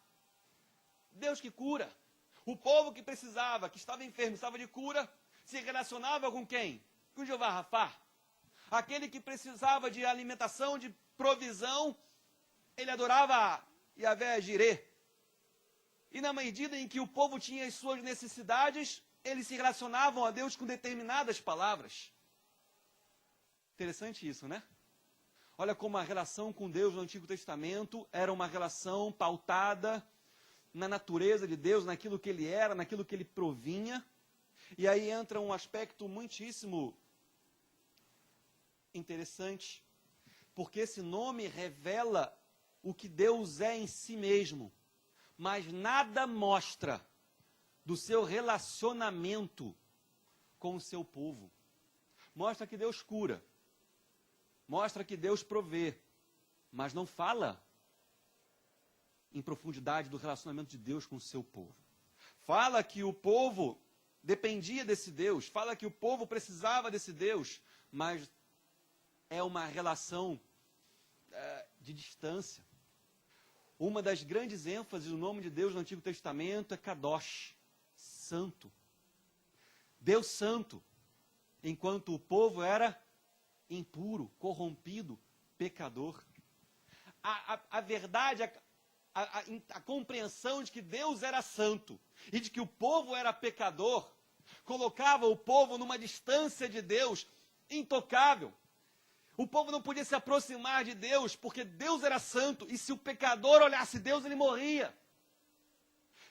Speaker 2: Deus que cura. O povo que precisava, que estava enfermo, precisava de cura, se relacionava com quem? Com Jeová Rafá. Aquele que precisava de alimentação, de provisão, ele adorava Yahvé Jireh. E na medida em que o povo tinha as suas necessidades, eles se relacionavam a Deus com determinadas palavras. Interessante isso, né? Olha como a relação com Deus no Antigo Testamento era uma relação pautada na natureza de Deus, naquilo que ele era, naquilo que ele provinha. E aí entra um aspecto muitíssimo interessante, porque esse nome revela o que Deus é em si mesmo, mas nada mostra do seu relacionamento com o seu povo. Mostra que Deus cura, mostra que Deus provê, mas não fala em profundidade do relacionamento de Deus com o seu povo. Fala que o povo dependia desse Deus, fala que o povo precisava desse Deus, mas é uma relação de distância. Uma das grandes ênfases do nome de Deus no Antigo Testamento é Kadosh, santo. Deus santo, enquanto o povo era impuro, corrompido, pecador. A verdade, a compreensão de que Deus era santo e de que o povo era pecador, colocava o povo numa distância de Deus intocável. O povo não podia se aproximar de Deus, porque Deus era santo, e se o pecador olhasse Deus, ele morria.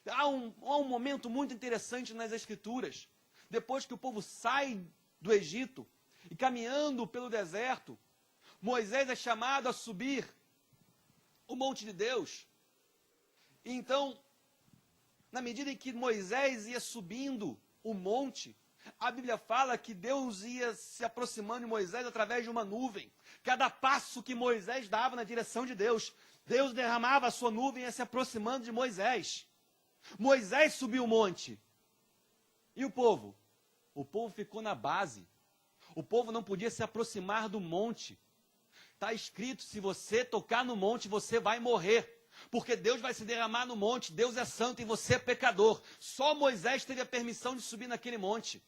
Speaker 2: Há um momento muito interessante nas Escrituras, depois que o povo sai do Egito e caminhando pelo deserto, Moisés é chamado a subir o monte de Deus. E então, na medida em que Moisés ia subindo o monte, a Bíblia fala que Deus ia se aproximando de Moisés através de uma nuvem. Cada passo que Moisés dava na direção de Deus, Deus derramava a sua nuvem e ia se aproximando de Moisés. Moisés subiu o monte. E o povo? O povo ficou na base. O povo não podia se aproximar do monte. Está escrito, se você tocar no monte, você vai morrer. Porque Deus vai se derramar no monte, Deus é santo e você é pecador. Só Moisés teve a permissão de subir naquele monte.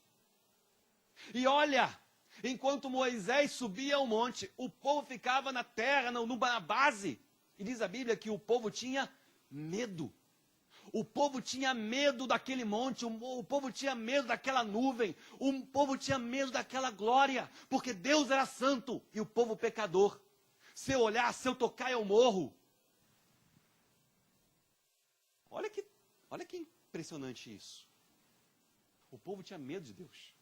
Speaker 2: E olha, enquanto Moisés subia ao monte, o povo ficava na terra, na base. E diz a Bíblia que o povo tinha medo. O povo tinha medo daquele monte, o povo tinha medo daquela nuvem, o povo tinha medo daquela glória, porque Deus era santo e o povo pecador. Se eu olhar, se eu tocar, eu morro. Olha que impressionante isso. O povo tinha medo de Deus.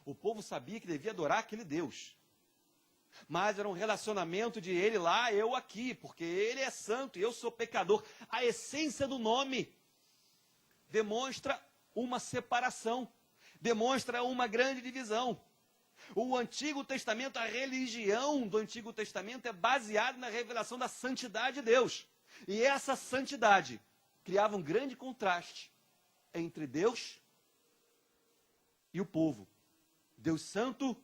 Speaker 2: O povo sabia que devia adorar aquele Deus. Mas era um relacionamento de ele lá, eu aqui, porque ele é santo e eu sou pecador. A essência do nome demonstra uma separação, demonstra uma grande divisão. O Antigo Testamento, a religião do Antigo Testamento é baseada na revelação da santidade de Deus. E essa santidade criava um grande contraste entre Deus e o povo. Deus santo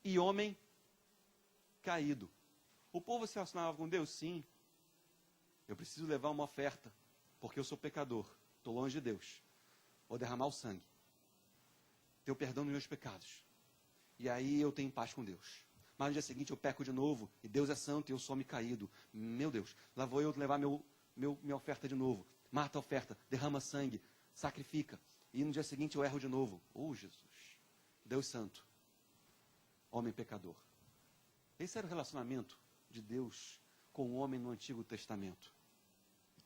Speaker 2: e homem caído. O povo se relacionava com Deus? Sim. Eu preciso levar uma oferta, porque eu sou pecador, estou longe de Deus. Vou derramar o sangue, ter o perdão dos meus pecados. E aí eu tenho paz com Deus. Mas no dia seguinte eu peco de novo, e Deus é santo e eu sou homem caído. Meu Deus, lá vou eu levar minha oferta de novo. Mata a oferta, derrama sangue, sacrifica. E no dia seguinte eu erro de novo. Oh, Jesus, Deus santo, homem pecador. Esse era o relacionamento de Deus com o homem no Antigo Testamento.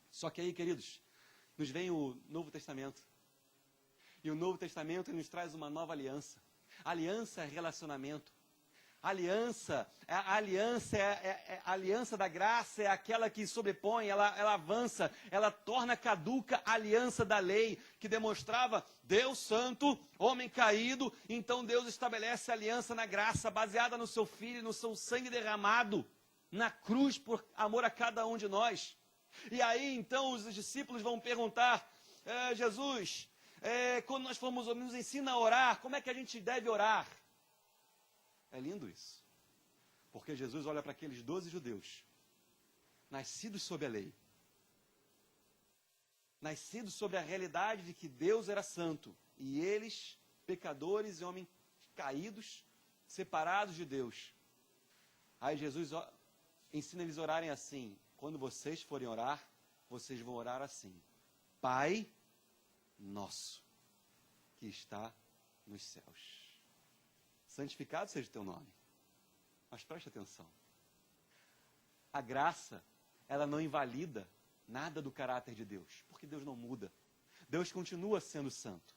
Speaker 2: Só que aí, queridos, nos vem o Novo Testamento. E o Novo Testamento nos traz uma nova aliança. Aliança é relacionamento. A aliança da graça, é aquela que sobrepõe, ela avança, ela torna caduca a aliança da lei, que demonstrava Deus santo, homem caído. Então Deus estabelece a aliança na graça, baseada no seu Filho, no seu sangue derramado na cruz por amor a cada um de nós. E aí então os discípulos vão perguntar, Jesus, quando nós formos, nos ensina a orar, como é que a gente deve orar? É lindo isso. Porque Jesus olha para aqueles 12 judeus, nascidos sob a lei, nascidos sobre a realidade de que Deus era santo, e eles, pecadores e homens caídos, separados de Deus. Aí Jesus ensina eles a orarem assim: quando vocês forem orar, vocês vão orar assim: Pai nosso, que está nos céus. Santificado seja o teu nome. Mas preste atenção. A graça, ela não invalida nada do caráter de Deus, porque Deus não muda. Deus continua sendo santo.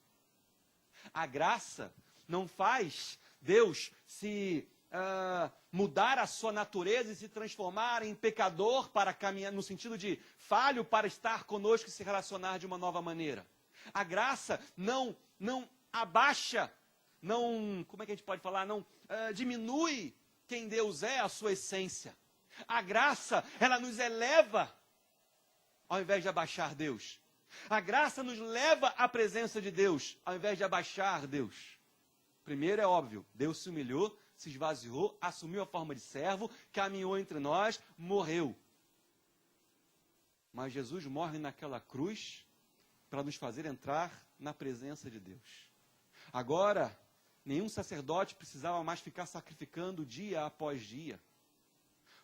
Speaker 2: A graça não faz Deus se mudar a sua natureza e se transformar em pecador para caminhar, no sentido de falho para estar conosco e se relacionar de uma nova maneira. A graça não abaixa, como é que a gente pode falar? Não diminui quem Deus é, a sua essência. A graça, ela nos eleva, ao invés de abaixar Deus. A graça nos leva à presença de Deus, ao invés de abaixar Deus. Primeiro é óbvio, Deus se humilhou, se esvaziou, assumiu a forma de servo, caminhou entre nós, morreu. Mas Jesus morre naquela cruz para nos fazer entrar na presença de Deus. Agora, nenhum sacerdote precisava mais ficar sacrificando dia após dia.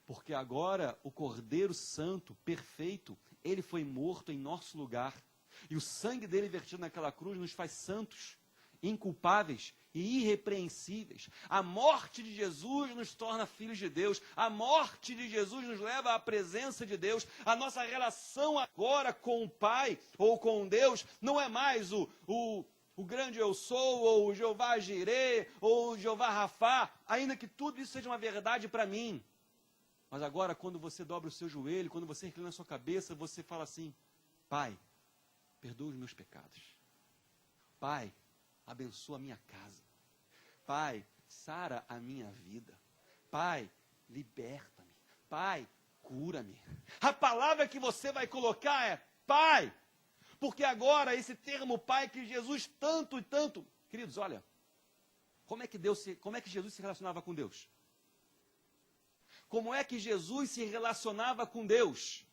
Speaker 2: Porque agora o Cordeiro Santo, perfeito, ele foi morto em nosso lugar. E o sangue dele vertido naquela cruz nos faz santos, inculpáveis e irrepreensíveis. A morte de Jesus nos torna filhos de Deus. A morte de Jesus nos leva à presença de Deus. A nossa relação agora com o Pai ou com Deus não é mais o o grande eu sou, ou o Jeová Jirê, ou o Jeová Rafá, ainda que tudo isso seja uma verdade para mim. Mas agora, quando você dobra o seu joelho, quando você inclina a sua cabeça, você fala assim: Pai, perdoa os meus pecados. Pai, abençoa a minha casa. Pai, sara a minha vida. Pai, liberta-me. Pai, cura-me. A palavra que você vai colocar é Pai. Porque agora esse termo Pai que Jesus tanto e tanto... Queridos, olha, como é que Jesus se relacionava com Deus? Como é que Jesus se relacionava com Deus?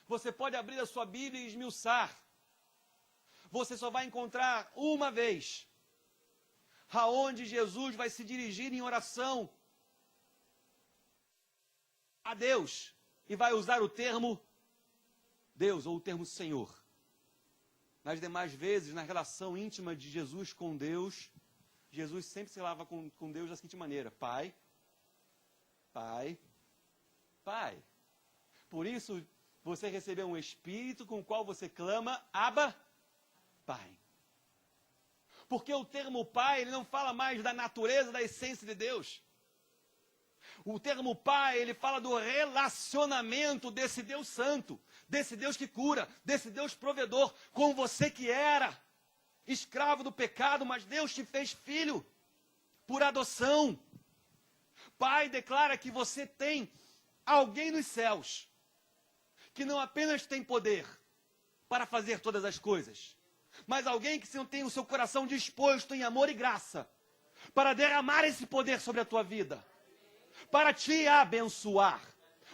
Speaker 2: Você pode abrir a sua Bíblia e esmiuçar. Você só vai encontrar uma vez aonde Jesus vai se dirigir em oração a Deus e vai usar o termo Deus ou o termo Senhor. Nas demais vezes, na relação íntima de Jesus com Deus, Jesus sempre se falava com Deus da seguinte maneira: Pai, Pai, Pai. Por isso, você recebeu um Espírito com o qual você clama, Abba, Pai. Porque o termo Pai, ele não fala mais da natureza, da essência de Deus. O termo Pai, ele fala do relacionamento desse Deus santo, desse Deus que cura, desse Deus provedor, com você que era escravo do pecado, mas Deus te fez filho por adoção. Pai declara que você tem alguém nos céus, que não apenas tem poder para fazer todas as coisas, mas alguém que tem o seu coração disposto em amor e graça, para derramar esse poder sobre a tua vida, para te abençoar.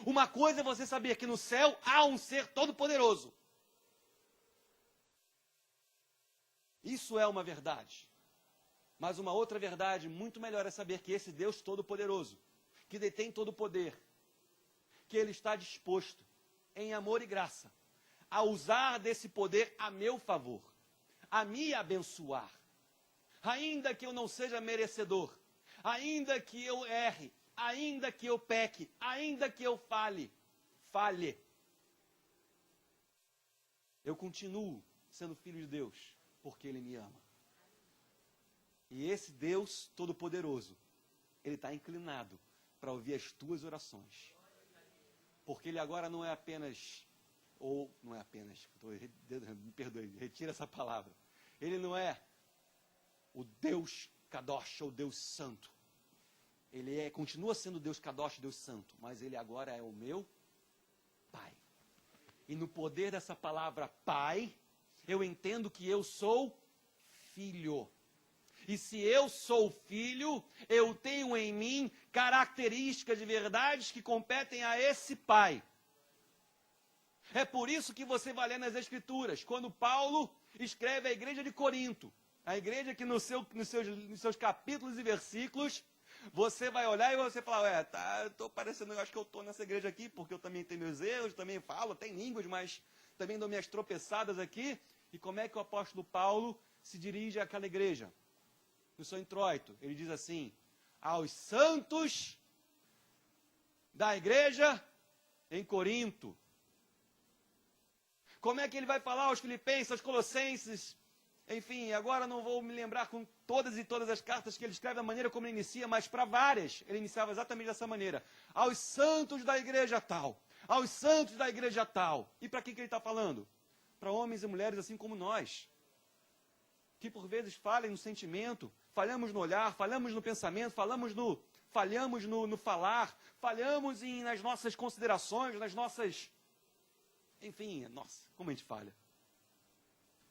Speaker 2: Uma coisa é você saber que no céu há um ser todo-poderoso. Isso é uma verdade. Mas uma outra verdade muito melhor é saber que esse Deus todo-poderoso, que detém todo o poder, que Ele está disposto, em amor e graça, a usar desse poder a meu favor, a me abençoar. Ainda que eu não seja merecedor, ainda que eu erre, ainda que eu peque, ainda que eu falhe, eu continuo sendo filho de Deus, porque Ele me ama. E esse Deus Todo-Poderoso, Ele está inclinado para ouvir as tuas orações. Porque Ele agora não é apenas, me perdoe, retira essa palavra. Ele não é o Deus Kadosh, ou Deus Santo. Ele continua sendo Deus Kadosh, Deus Santo, mas Ele agora é o meu Pai. E no poder dessa palavra Pai, eu entendo que eu sou filho. E se eu sou filho, eu tenho em mim características de verdades que competem a esse Pai. É por isso que você vai ler nas Escrituras, quando Paulo escreve à igreja de Corinto, a igreja que nos seus capítulos e versículos, você vai olhar e você falar, estou parecendo, eu acho que eu estou nessa igreja aqui, porque eu também tenho meus erros, também falo, tenho línguas, mas também dou minhas tropeçadas aqui. E como é que o apóstolo Paulo se dirige àquela igreja? No seu introito, ele diz assim: aos santos da igreja em Corinto. Como é que ele vai falar aos Filipenses, aos Colossenses? Enfim, agora não vou me lembrar com todas as cartas que ele escreve, da maneira como ele inicia, mas para várias, ele iniciava exatamente dessa maneira. Aos santos da igreja tal, aos santos da igreja tal. E para que ele está falando? Para homens e mulheres assim como nós, que por vezes falham no sentimento, falhamos no olhar, falhamos no pensamento, falhamos no falar, falhamos nas nossas considerações, nas nossas... Enfim, nossa, como a gente falha.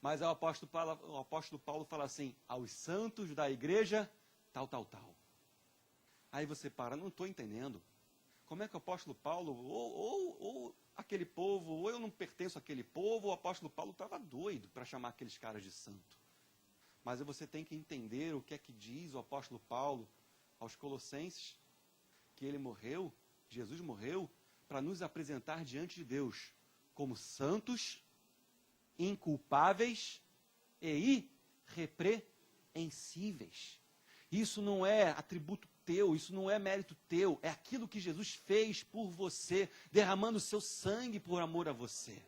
Speaker 2: Mas o apóstolo Paulo fala assim: aos santos da igreja, tal. Aí você para, não estou entendendo. Como é que o apóstolo Paulo, ou aquele povo, ou eu não pertenço àquele povo, o apóstolo Paulo estava doido para chamar aqueles caras de santo. Mas você tem que entender o que é que diz o apóstolo Paulo aos Colossenses, que ele morreu, Jesus morreu, para nos apresentar diante de Deus como santos, inculpáveis e irrepreensíveis. Isso não é atributo teu, isso não é mérito teu, é aquilo que Jesus fez por você, derramando o seu sangue por amor a você.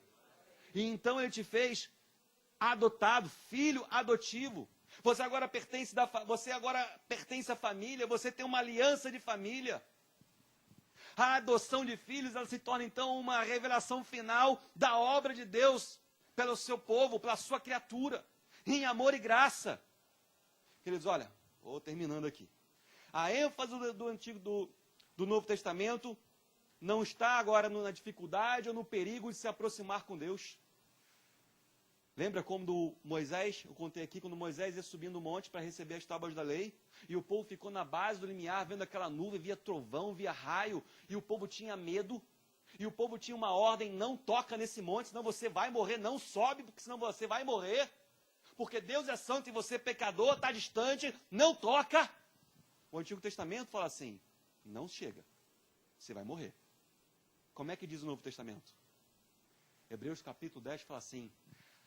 Speaker 2: E então ele te fez adotado, filho adotivo. Você agora pertence à família, você tem uma aliança de família. A adoção de filhos, ela se torna então uma revelação final da obra de Deus pelo seu povo, pela sua criatura, em amor e graça. Queridos, olha, vou terminando aqui. A ênfase do Novo Testamento não está agora na dificuldade ou no perigo de se aproximar com Deus. Lembra como Moisés, eu contei aqui, quando Moisés ia subindo o monte para receber as tábuas da lei, e o povo ficou na base do limiar, vendo aquela nuvem, via trovão, via raio, e o povo tinha medo, e o povo tinha uma ordem: não toca nesse monte, senão você vai morrer, não sobe, porque senão você vai morrer, porque Deus é santo e você é pecador, está distante, não toca. O Antigo Testamento fala assim: não chega, você vai morrer. Como é que diz o Novo Testamento? Hebreus capítulo 10 fala assim: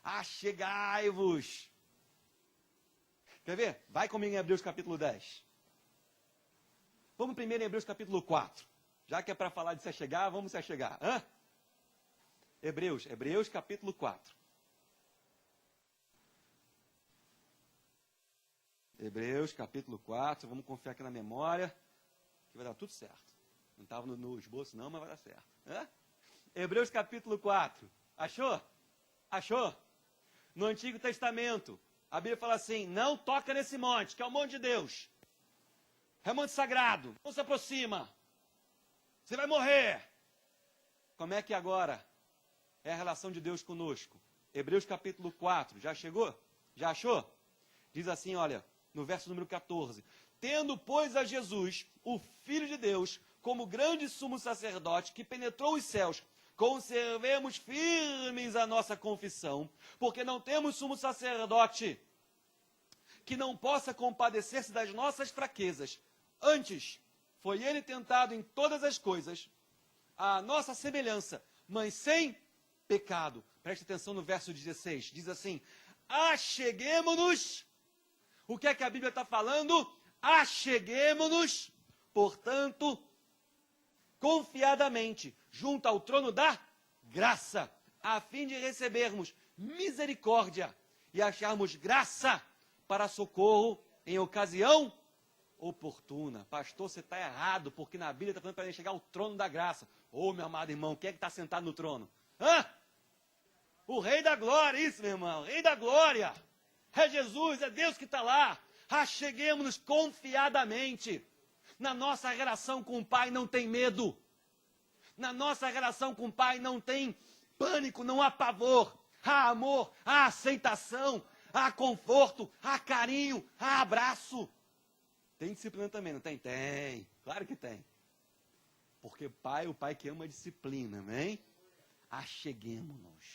Speaker 2: achegai-vos. Quer ver? Vai comigo em Hebreus capítulo 10. Vamos primeiro em Hebreus capítulo 4. Já que é para falar de se achegar, vamos se achegar. Hã? Hebreus capítulo 4. Hebreus capítulo 4, vamos confiar aqui na memória, que vai dar tudo certo. Não estava no esboço não, mas vai dar certo. Hã? Hebreus capítulo 4. Achou? Achou? No Antigo Testamento, a Bíblia fala assim: não toca nesse monte, que é o monte de Deus. É um monte sagrado, não se aproxima. Você vai morrer. Como é que agora é a relação de Deus conosco? Hebreus capítulo 4, já chegou? Já achou? Diz assim, olha, no verso número 14: tendo, pois, a Jesus, o Filho de Deus, como grande sumo sacerdote que penetrou os céus, conservemos firmes a nossa confissão, porque não temos sumo sacerdote que não possa compadecer-se das nossas fraquezas. Antes, foi ele tentado em todas as coisas, à nossa semelhança, mas sem pecado. Preste atenção no verso 16, diz assim: acheguemo-nos. O que é que a Bíblia está falando? Acheguemo-nos, portanto, confiadamente, junto ao trono da graça, a fim de recebermos misericórdia e acharmos graça para socorro em ocasião oportuna. Pastor, você está errado, porque na Bíblia está falando para chegar ao trono da graça. Ô, meu amado irmão, quem é que está sentado no trono? Hã? O Rei da Glória, isso, meu irmão, Rei da Glória. É Jesus, é Deus que está lá. Acheguemos-nos confiadamente. Na nossa relação com o Pai não tem medo. Na nossa relação com o Pai não tem pânico, não há pavor. Há amor, há aceitação, há conforto, há carinho, há abraço. Tem disciplina também, não tem? Tem, claro que tem. Porque o Pai que ama a disciplina, amém? Acheguemo-nos.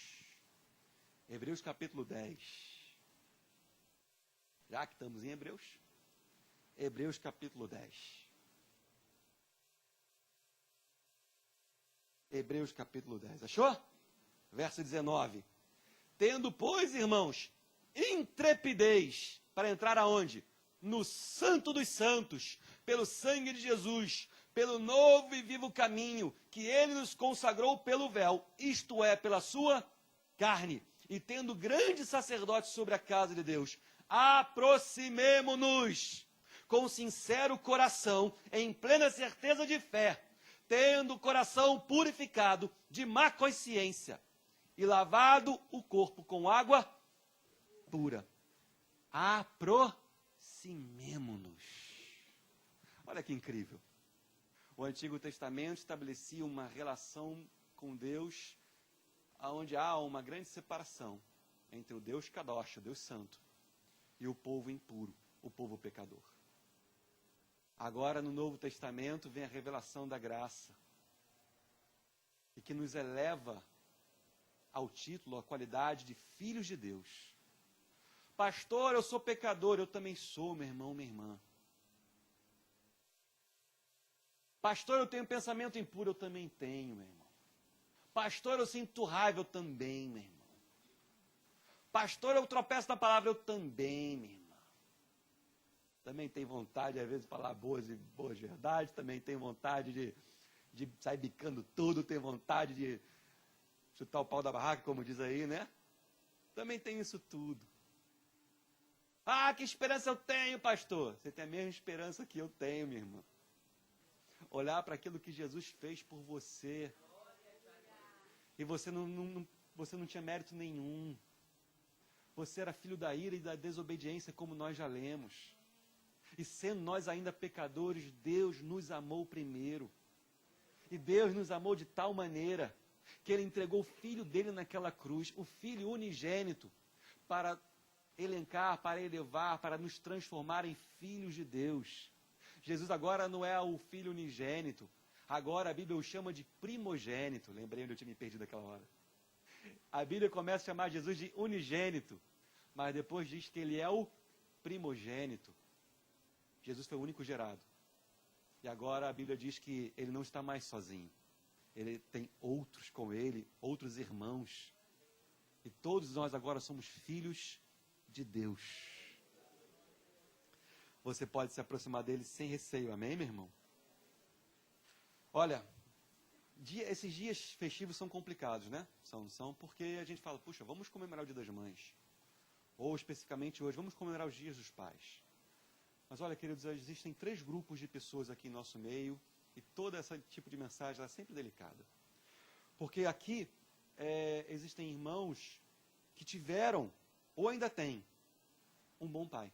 Speaker 2: Hebreus capítulo 10. Já que estamos em Hebreus. Hebreus capítulo 10. Hebreus capítulo 10. Achou? Verso 19. Tendo, pois, irmãos, intrepidez para entrar aonde? No Santo dos Santos, pelo sangue de Jesus, pelo novo e vivo caminho que ele nos consagrou pelo véu, isto é, pela sua carne, e tendo grande sacerdote sobre a casa de Deus, aproximemo-nos com sincero coração, em plena certeza de fé, tendo o coração purificado de má consciência e lavado o corpo com água pura. Aproximemo-nos. Olha que incrível. O Antigo Testamento estabelecia uma relação com Deus onde há uma grande separação entre o Deus Kadosh, o Deus Santo, e o povo impuro, o povo pecador. Agora, no Novo Testamento, vem a revelação da graça, e que nos eleva ao título, à qualidade de filhos de Deus. Pastor, eu sou pecador, eu também sou, meu irmão, minha irmã. Pastor, eu tenho pensamento impuro, eu também tenho, meu irmão. Pastor, eu sinto raiva, eu também, meu irmão. Pastor, eu tropeço na palavra, eu também, minha irmã. Também tem vontade, às vezes, de falar boas verdades, também tem vontade de sair bicando tudo, tem vontade de chutar o pau da barraca, como diz aí, né? Também tenho isso tudo. Ah, que esperança eu tenho, pastor? Você tem a mesma esperança que eu tenho, minha irmã. Olhar para aquilo que Jesus fez por você. E você não tinha mérito nenhum. Você era filho da ira e da desobediência, como nós já lemos. E sendo nós ainda pecadores, Deus nos amou primeiro. E Deus nos amou de tal maneira que Ele entregou o Filho dele naquela cruz, o Filho unigênito, para elencar, para elevar, para nos transformar em filhos de Deus. Jesus agora não é o Filho unigênito, agora a Bíblia o chama de primogênito. Lembrei onde eu tinha me perdido aquela hora. A Bíblia começa a chamar Jesus de unigênito, mas depois diz que Ele é o primogênito. Jesus foi o único gerado. E agora a Bíblia diz que Ele não está mais sozinho. Ele tem outros com Ele, outros irmãos. E todos nós agora somos filhos de Deus. Você pode se aproximar dele sem receio, amém, meu irmão? Olha, esses dias festivos são complicados, né? São porque a gente fala, puxa, vamos comemorar o Dia das Mães. Ou especificamente hoje, vamos comemorar os Dias dos Pais. Mas olha, queridos, existem 3 grupos de pessoas aqui em nosso meio, e todo esse tipo de mensagem é sempre delicada. Porque aqui existem irmãos que tiveram, ou ainda têm, um bom pai.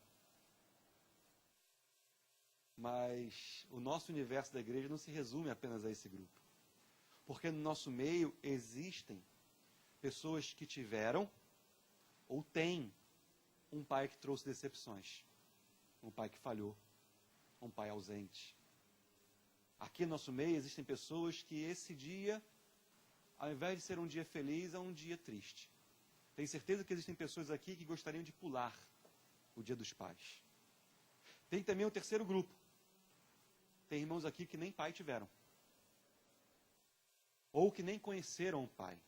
Speaker 2: Mas o nosso universo da igreja não se resume apenas a esse grupo. Porque no nosso meio existem pessoas que tiveram ou têm um pai que trouxe decepções. Um pai que falhou. Um pai ausente. Aqui no nosso meio existem pessoas que esse dia, ao invés de ser um dia feliz, é um dia triste. Tenho certeza que existem pessoas aqui que gostariam de pular o Dia dos Pais. Tem também o terceiro grupo. Tem irmãos aqui que nem pai tiveram. Ou que nem conheceram o pai.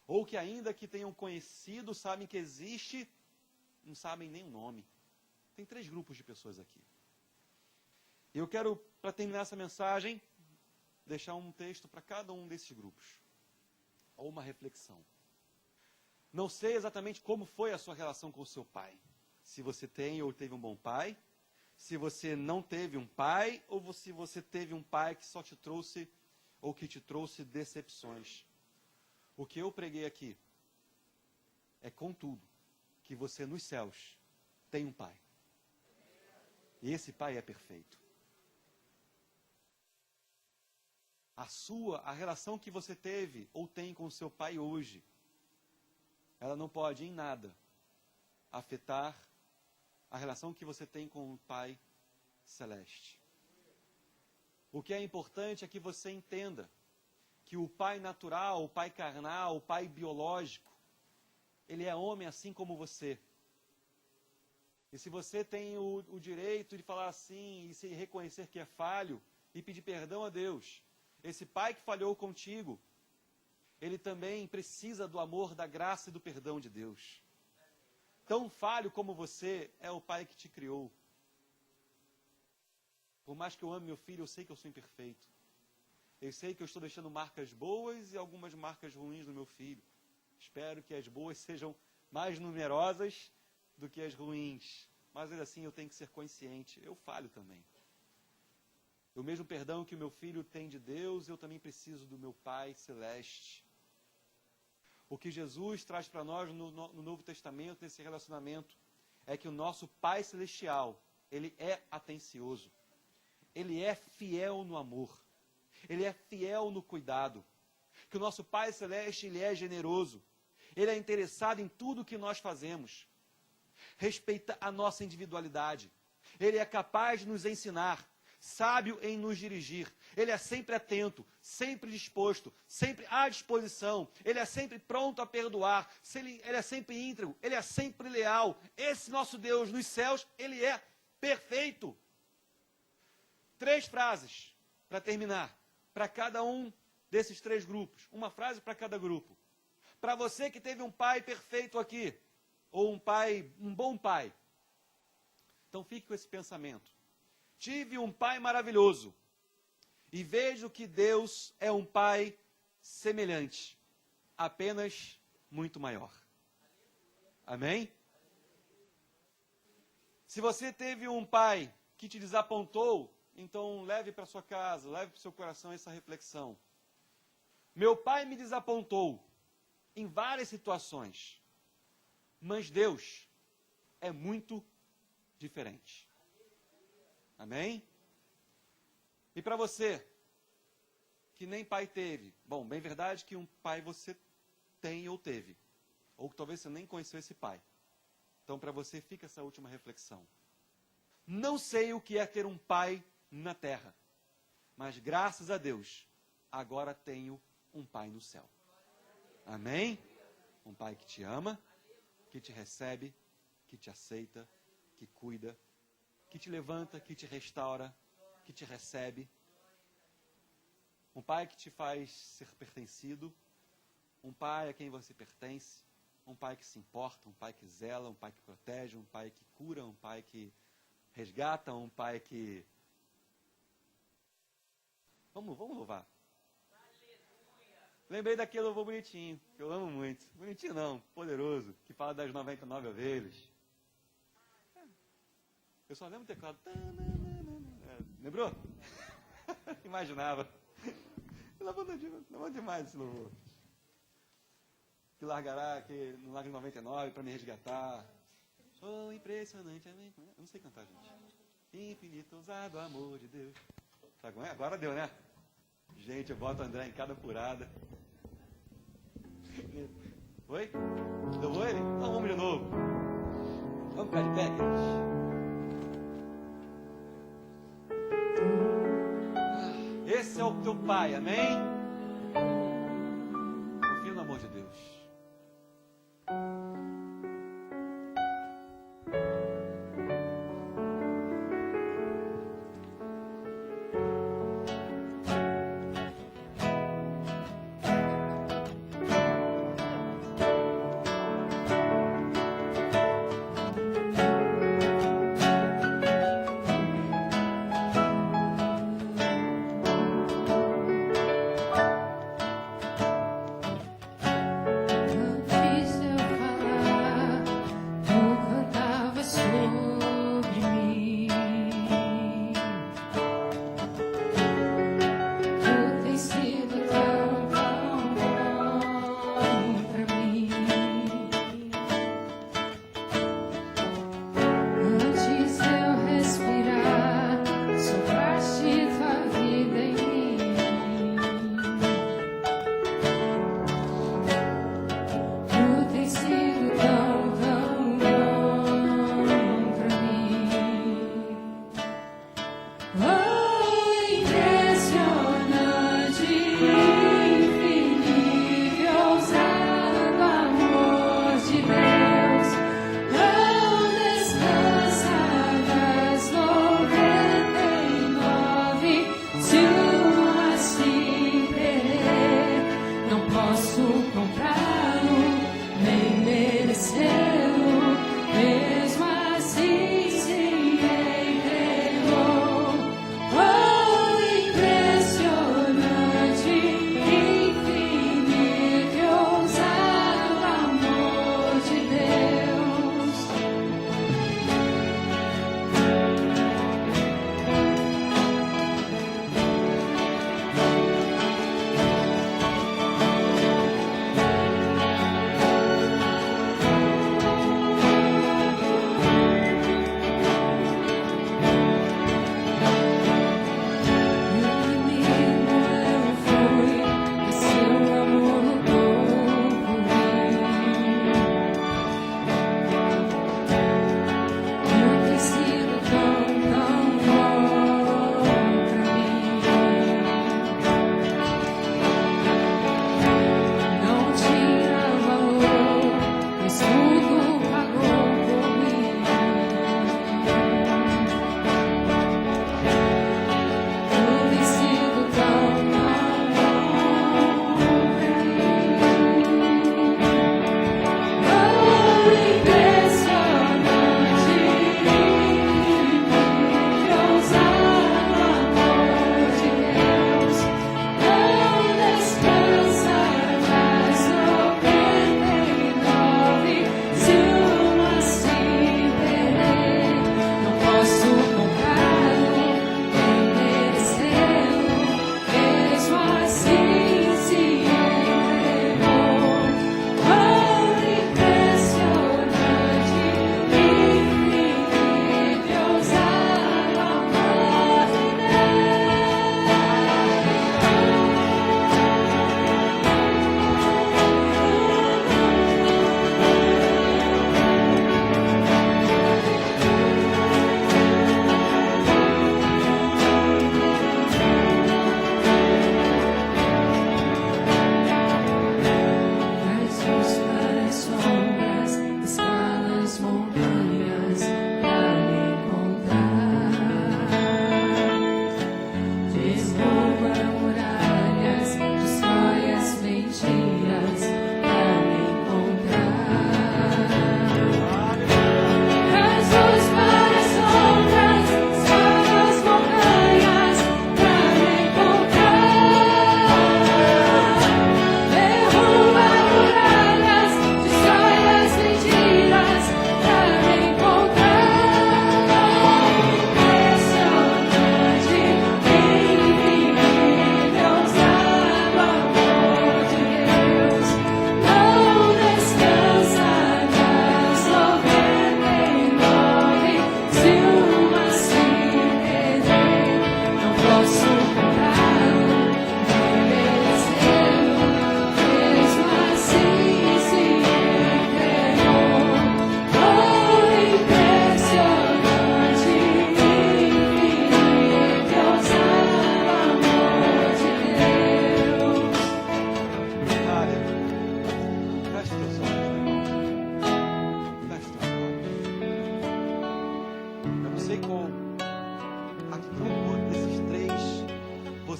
Speaker 2: Ou que ainda que tenham conhecido, sabem que existe, não sabem nem o nome. Tem 3 grupos de pessoas aqui. E eu quero, para terminar essa mensagem, deixar um texto para cada um desses grupos. Ou uma reflexão. Não sei exatamente como foi a sua relação com o seu pai. Se você tem ou teve um bom pai. Se você não teve um pai. Ou se você teve um pai que só te trouxe ou que te trouxe decepções. O que eu preguei aqui é, contudo, que você nos céus tem um pai. E esse pai é perfeito. A relação que você teve ou tem com o seu pai hoje, ela não pode em nada afetar a relação que você tem com o Pai Celeste. O que é importante é que você entenda que o pai natural, o pai carnal, o pai biológico, ele é homem assim como você. E se você tem o direito de falar assim e se reconhecer que é falho e pedir perdão a Deus, esse pai que falhou contigo, ele também precisa do amor, da graça e do perdão de Deus. Tão falho como você é o pai que te criou. Por mais que eu ame meu filho, eu sei que eu sou imperfeito. Eu sei que eu estou deixando marcas boas e algumas marcas ruins no meu filho. Espero que as boas sejam mais numerosas do que as ruins. Mas ainda assim eu tenho que ser consciente. Eu falho também. O mesmo perdão que o meu filho tem de Deus, eu também preciso do meu Pai Celeste. O que Jesus traz para nós no Novo Testamento, nesse relacionamento, é que o nosso Pai Celestial, ele é atencioso. Ele é fiel no amor. Ele é fiel no cuidado. Que o nosso Pai Celeste, ele é generoso. Ele é interessado em tudo que nós fazemos. Respeita a nossa individualidade. Ele é capaz de nos ensinar. Sábio em nos dirigir. Ele é sempre atento, sempre disposto, sempre à disposição. Ele é sempre pronto a perdoar. Ele é sempre íntegro, ele é sempre leal. Esse nosso Deus nos céus, ele é perfeito. 3 frases para terminar, para cada um desses 3 grupos. Uma frase para cada grupo. Para você que teve um pai perfeito aqui, ou um bom pai. Então fique com esse pensamento. Tive um pai maravilhoso e vejo que Deus é um pai semelhante, apenas muito maior. Amém? Se você teve um pai que te desapontou, então leve para sua casa, leve para o seu coração essa reflexão. Meu pai me desapontou em várias situações, mas Deus é muito diferente. Amém? E para você, que nem pai teve, bom, bem verdade que um pai você tem ou teve, ou que talvez você nem conheceu esse pai. Então para você fica essa última reflexão. Não sei o que é ter um pai na terra, mas graças a Deus, agora tenho um pai no céu. Amém? Um pai que te ama, que te recebe, que te aceita, que cuida, que te levanta, que te restaura, que te recebe. Um pai que te faz ser pertencido, um pai a quem você pertence, um pai que se importa, um pai que zela, um pai que protege, um pai que cura, um pai que resgata, um pai que... Vamos louvar. Lembrei daquele louvor bonitinho, que eu amo muito. Bonitinho não, poderoso, que fala das 99 ovelhas. Eu só lembro o teclado. Lembrou? Imaginava. Não vou demais esse louvor. Que largará, que no larga 99 para me resgatar. Oh, impressionante. Eu não sei cantar, gente. Infinito ousado amor de Deus. Agora deu, né? Gente, eu boto o André em cada furada. Oi? Deu ele? Então vamos de novo. Vamos ficar de pé, queridos. Esse é o teu pai, amém? Confia no amor de Deus.
Speaker 3: Oh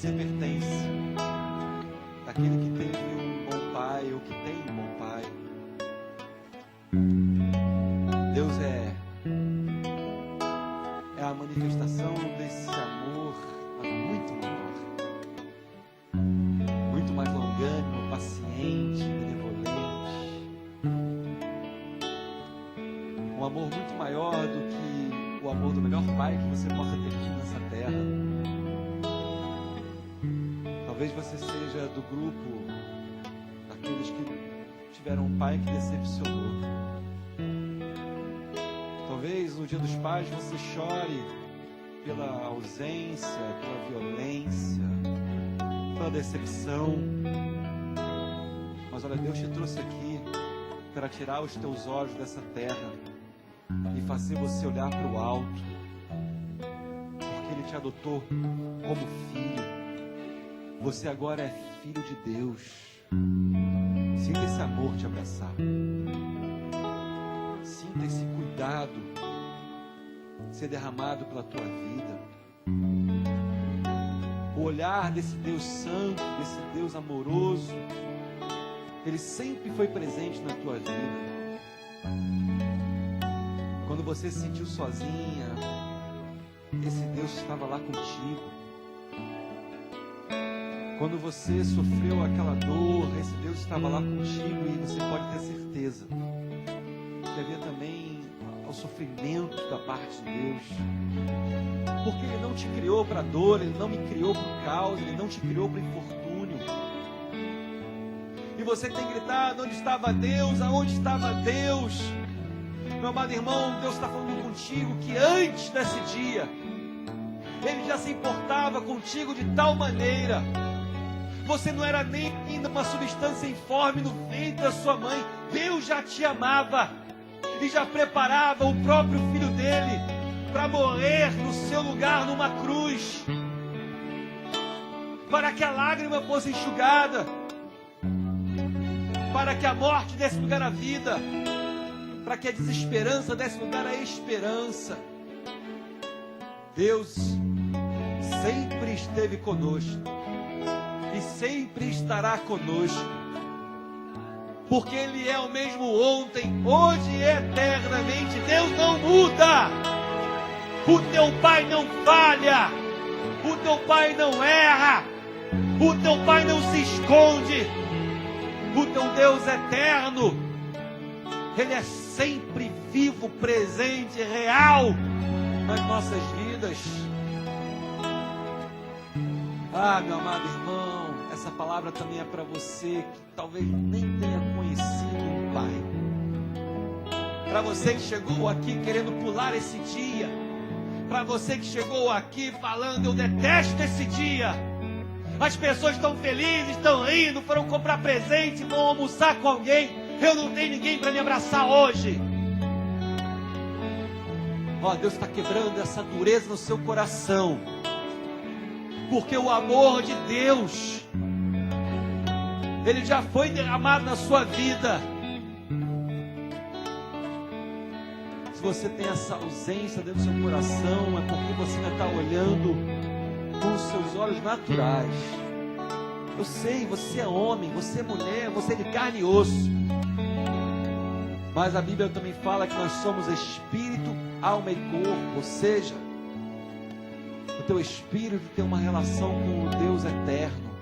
Speaker 2: você pertence, daquele que teve um bom pai, ou que tem um bom pai. Deus é a manifestação desse amor, mas muito maior, muito mais longânimo, paciente, benevolente, um amor muito maior do que o amor do melhor pai que você possa ter aqui nessa terra. Talvez você seja do grupo daqueles que tiveram um pai que decepcionou. Talvez no Dia dos Pais você chore pela ausência, pela violência, pela decepção. Mas olha, Deus te trouxe aqui para tirar os teus olhos dessa terra e fazer você olhar para o alto, porque Ele te adotou como filho. Você agora é filho de Deus. Sinta esse amor te abraçar. Sinta esse cuidado ser derramado pela tua vida. O olhar desse Deus santo, desse Deus amoroso, Ele sempre foi presente na tua vida. Quando você se sentiu sozinha, esse Deus estava lá contigo. Quando você sofreu aquela dor, esse Deus estava lá contigo, e você pode ter certeza que havia também o sofrimento da parte de Deus. Porque Ele não te criou para dor, Ele não me criou para o caos, Ele não te criou para o infortúnio. E você tem gritado: onde estava Deus? Aonde estava Deus? Meu amado irmão, Deus está falando contigo que antes desse dia, Ele já se importava contigo de tal maneira. Você não era nem ainda uma substância informe no ventre da sua mãe. Deus já te amava e já preparava o próprio Filho dele para morrer no seu lugar numa cruz, para que a lágrima fosse enxugada, para que a morte desse lugar a vida, para que a desesperança desse lugar a esperança. Deus sempre esteve conosco e sempre estará conosco, porque Ele é o mesmo ontem, hoje e eternamente. Deus não muda. O teu Pai não falha, o teu Pai não erra, o teu Pai não se esconde. O teu Deus eterno, Ele é sempre vivo, presente, real nas nossas vidas. Ah, meu amado irmão, essa palavra também é para você que talvez nem tenha conhecido o Pai. Para você que chegou aqui querendo pular esse dia. Para você que chegou aqui falando: eu detesto esse dia. As pessoas estão felizes, estão rindo, foram comprar presente, vão almoçar com alguém. Eu não tenho ninguém para me abraçar hoje. Ó, Deus está quebrando essa dureza no seu coração. Porque o amor de Deus, Ele já foi derramado na sua vida. Se você tem essa ausência dentro do seu coração, é porque você ainda está olhando com os seus olhos naturais. Eu sei, você é homem, você é mulher, você é de carne e osso. Mas a Bíblia também fala que nós somos espírito, alma e corpo. Ou seja, o teu espírito tem uma relação com o Deus eterno.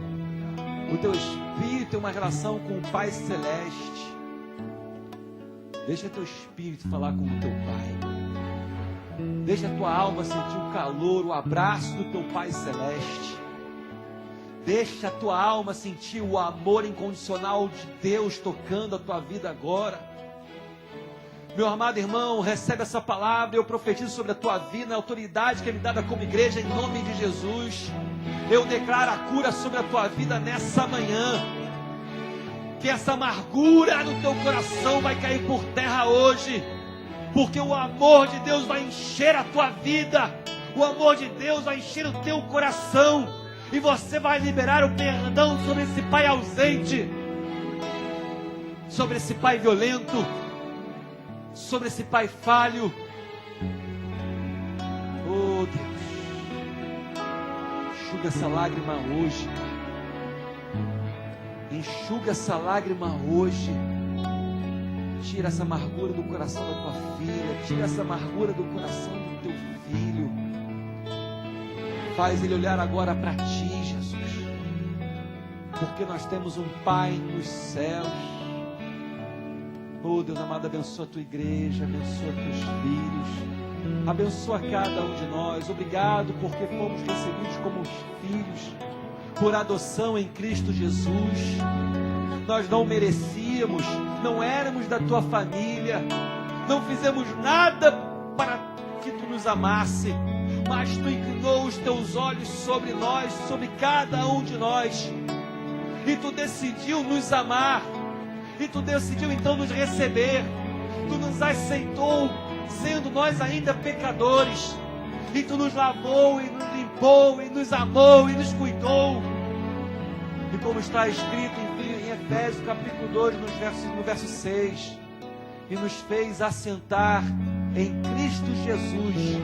Speaker 2: O teu espírito tem uma relação com o Pai Celeste. Deixa teu espírito falar com o teu Pai. Deixa a tua alma sentir o calor, o abraço do teu Pai Celeste. Deixa a tua alma sentir o amor incondicional de Deus tocando a tua vida agora. Meu amado irmão, recebe essa palavra. Eu profetizo sobre a tua vida, a autoridade que é me dada como igreja, em nome de Jesus. Eu declaro a cura sobre a tua vida nessa manhã. Que essa amargura no teu coração vai cair por terra hoje. Porque o amor de Deus vai encher a tua vida. O amor de Deus vai encher o teu coração. E você vai liberar o perdão sobre esse pai ausente, sobre esse pai violento, sobre esse pai falho. Oh Deus,
Speaker 3: enxuga essa lágrima hoje. Enxuga essa lágrima hoje. Tira essa amargura do coração da tua filha. Tira essa amargura do coração do teu filho. Faz ele olhar agora para ti, Jesus. Porque nós temos um Pai nos céus. Oh, Deus amado, abençoa a tua igreja, abençoa teus filhos, abençoa cada um de nós. Obrigado porque fomos recebidos como filhos, por adoção em Cristo Jesus. Nós não merecíamos, não éramos da tua família, não fizemos nada para que tu nos amasse, mas tu inclinou os teus olhos sobre nós, sobre cada um de nós, e tu decidiu nos amar. E tu decidiu então nos receber. Tu nos aceitou, sendo nós ainda pecadores. E tu nos lavou, e nos limpou, e nos amou, e nos cuidou. E como está escrito em Efésios capítulo 2, no verso 6. E nos fez assentar em Cristo Jesus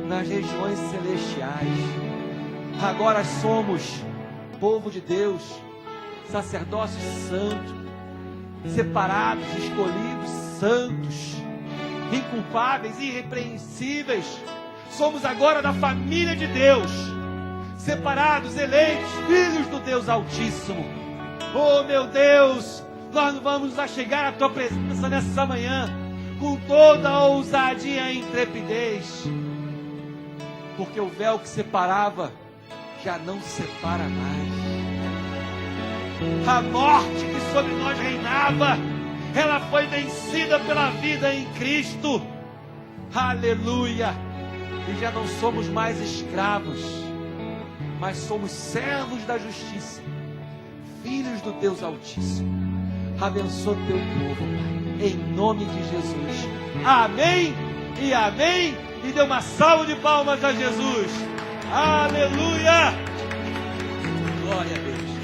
Speaker 3: nas regiões celestiais. Agora somos povo de Deus, sacerdócio santo, separados, escolhidos, santos, inculpáveis, irrepreensíveis. Somos agora da família de Deus, separados, eleitos, filhos do Deus Altíssimo. Oh meu Deus, nós vamos chegar à tua presença nessa manhã com toda a ousadia e intrepidez, porque o véu que separava já não separa mais. A morte que sobre nós reinava, ela foi vencida pela vida em Cristo. Aleluia! E já não somos mais escravos, mas somos servos da justiça, filhos do Deus Altíssimo. Abençoa teu povo, Pai, em nome de Jesus. Amém e amém. E dê uma salva de palmas a Jesus. Aleluia! Glória a Deus.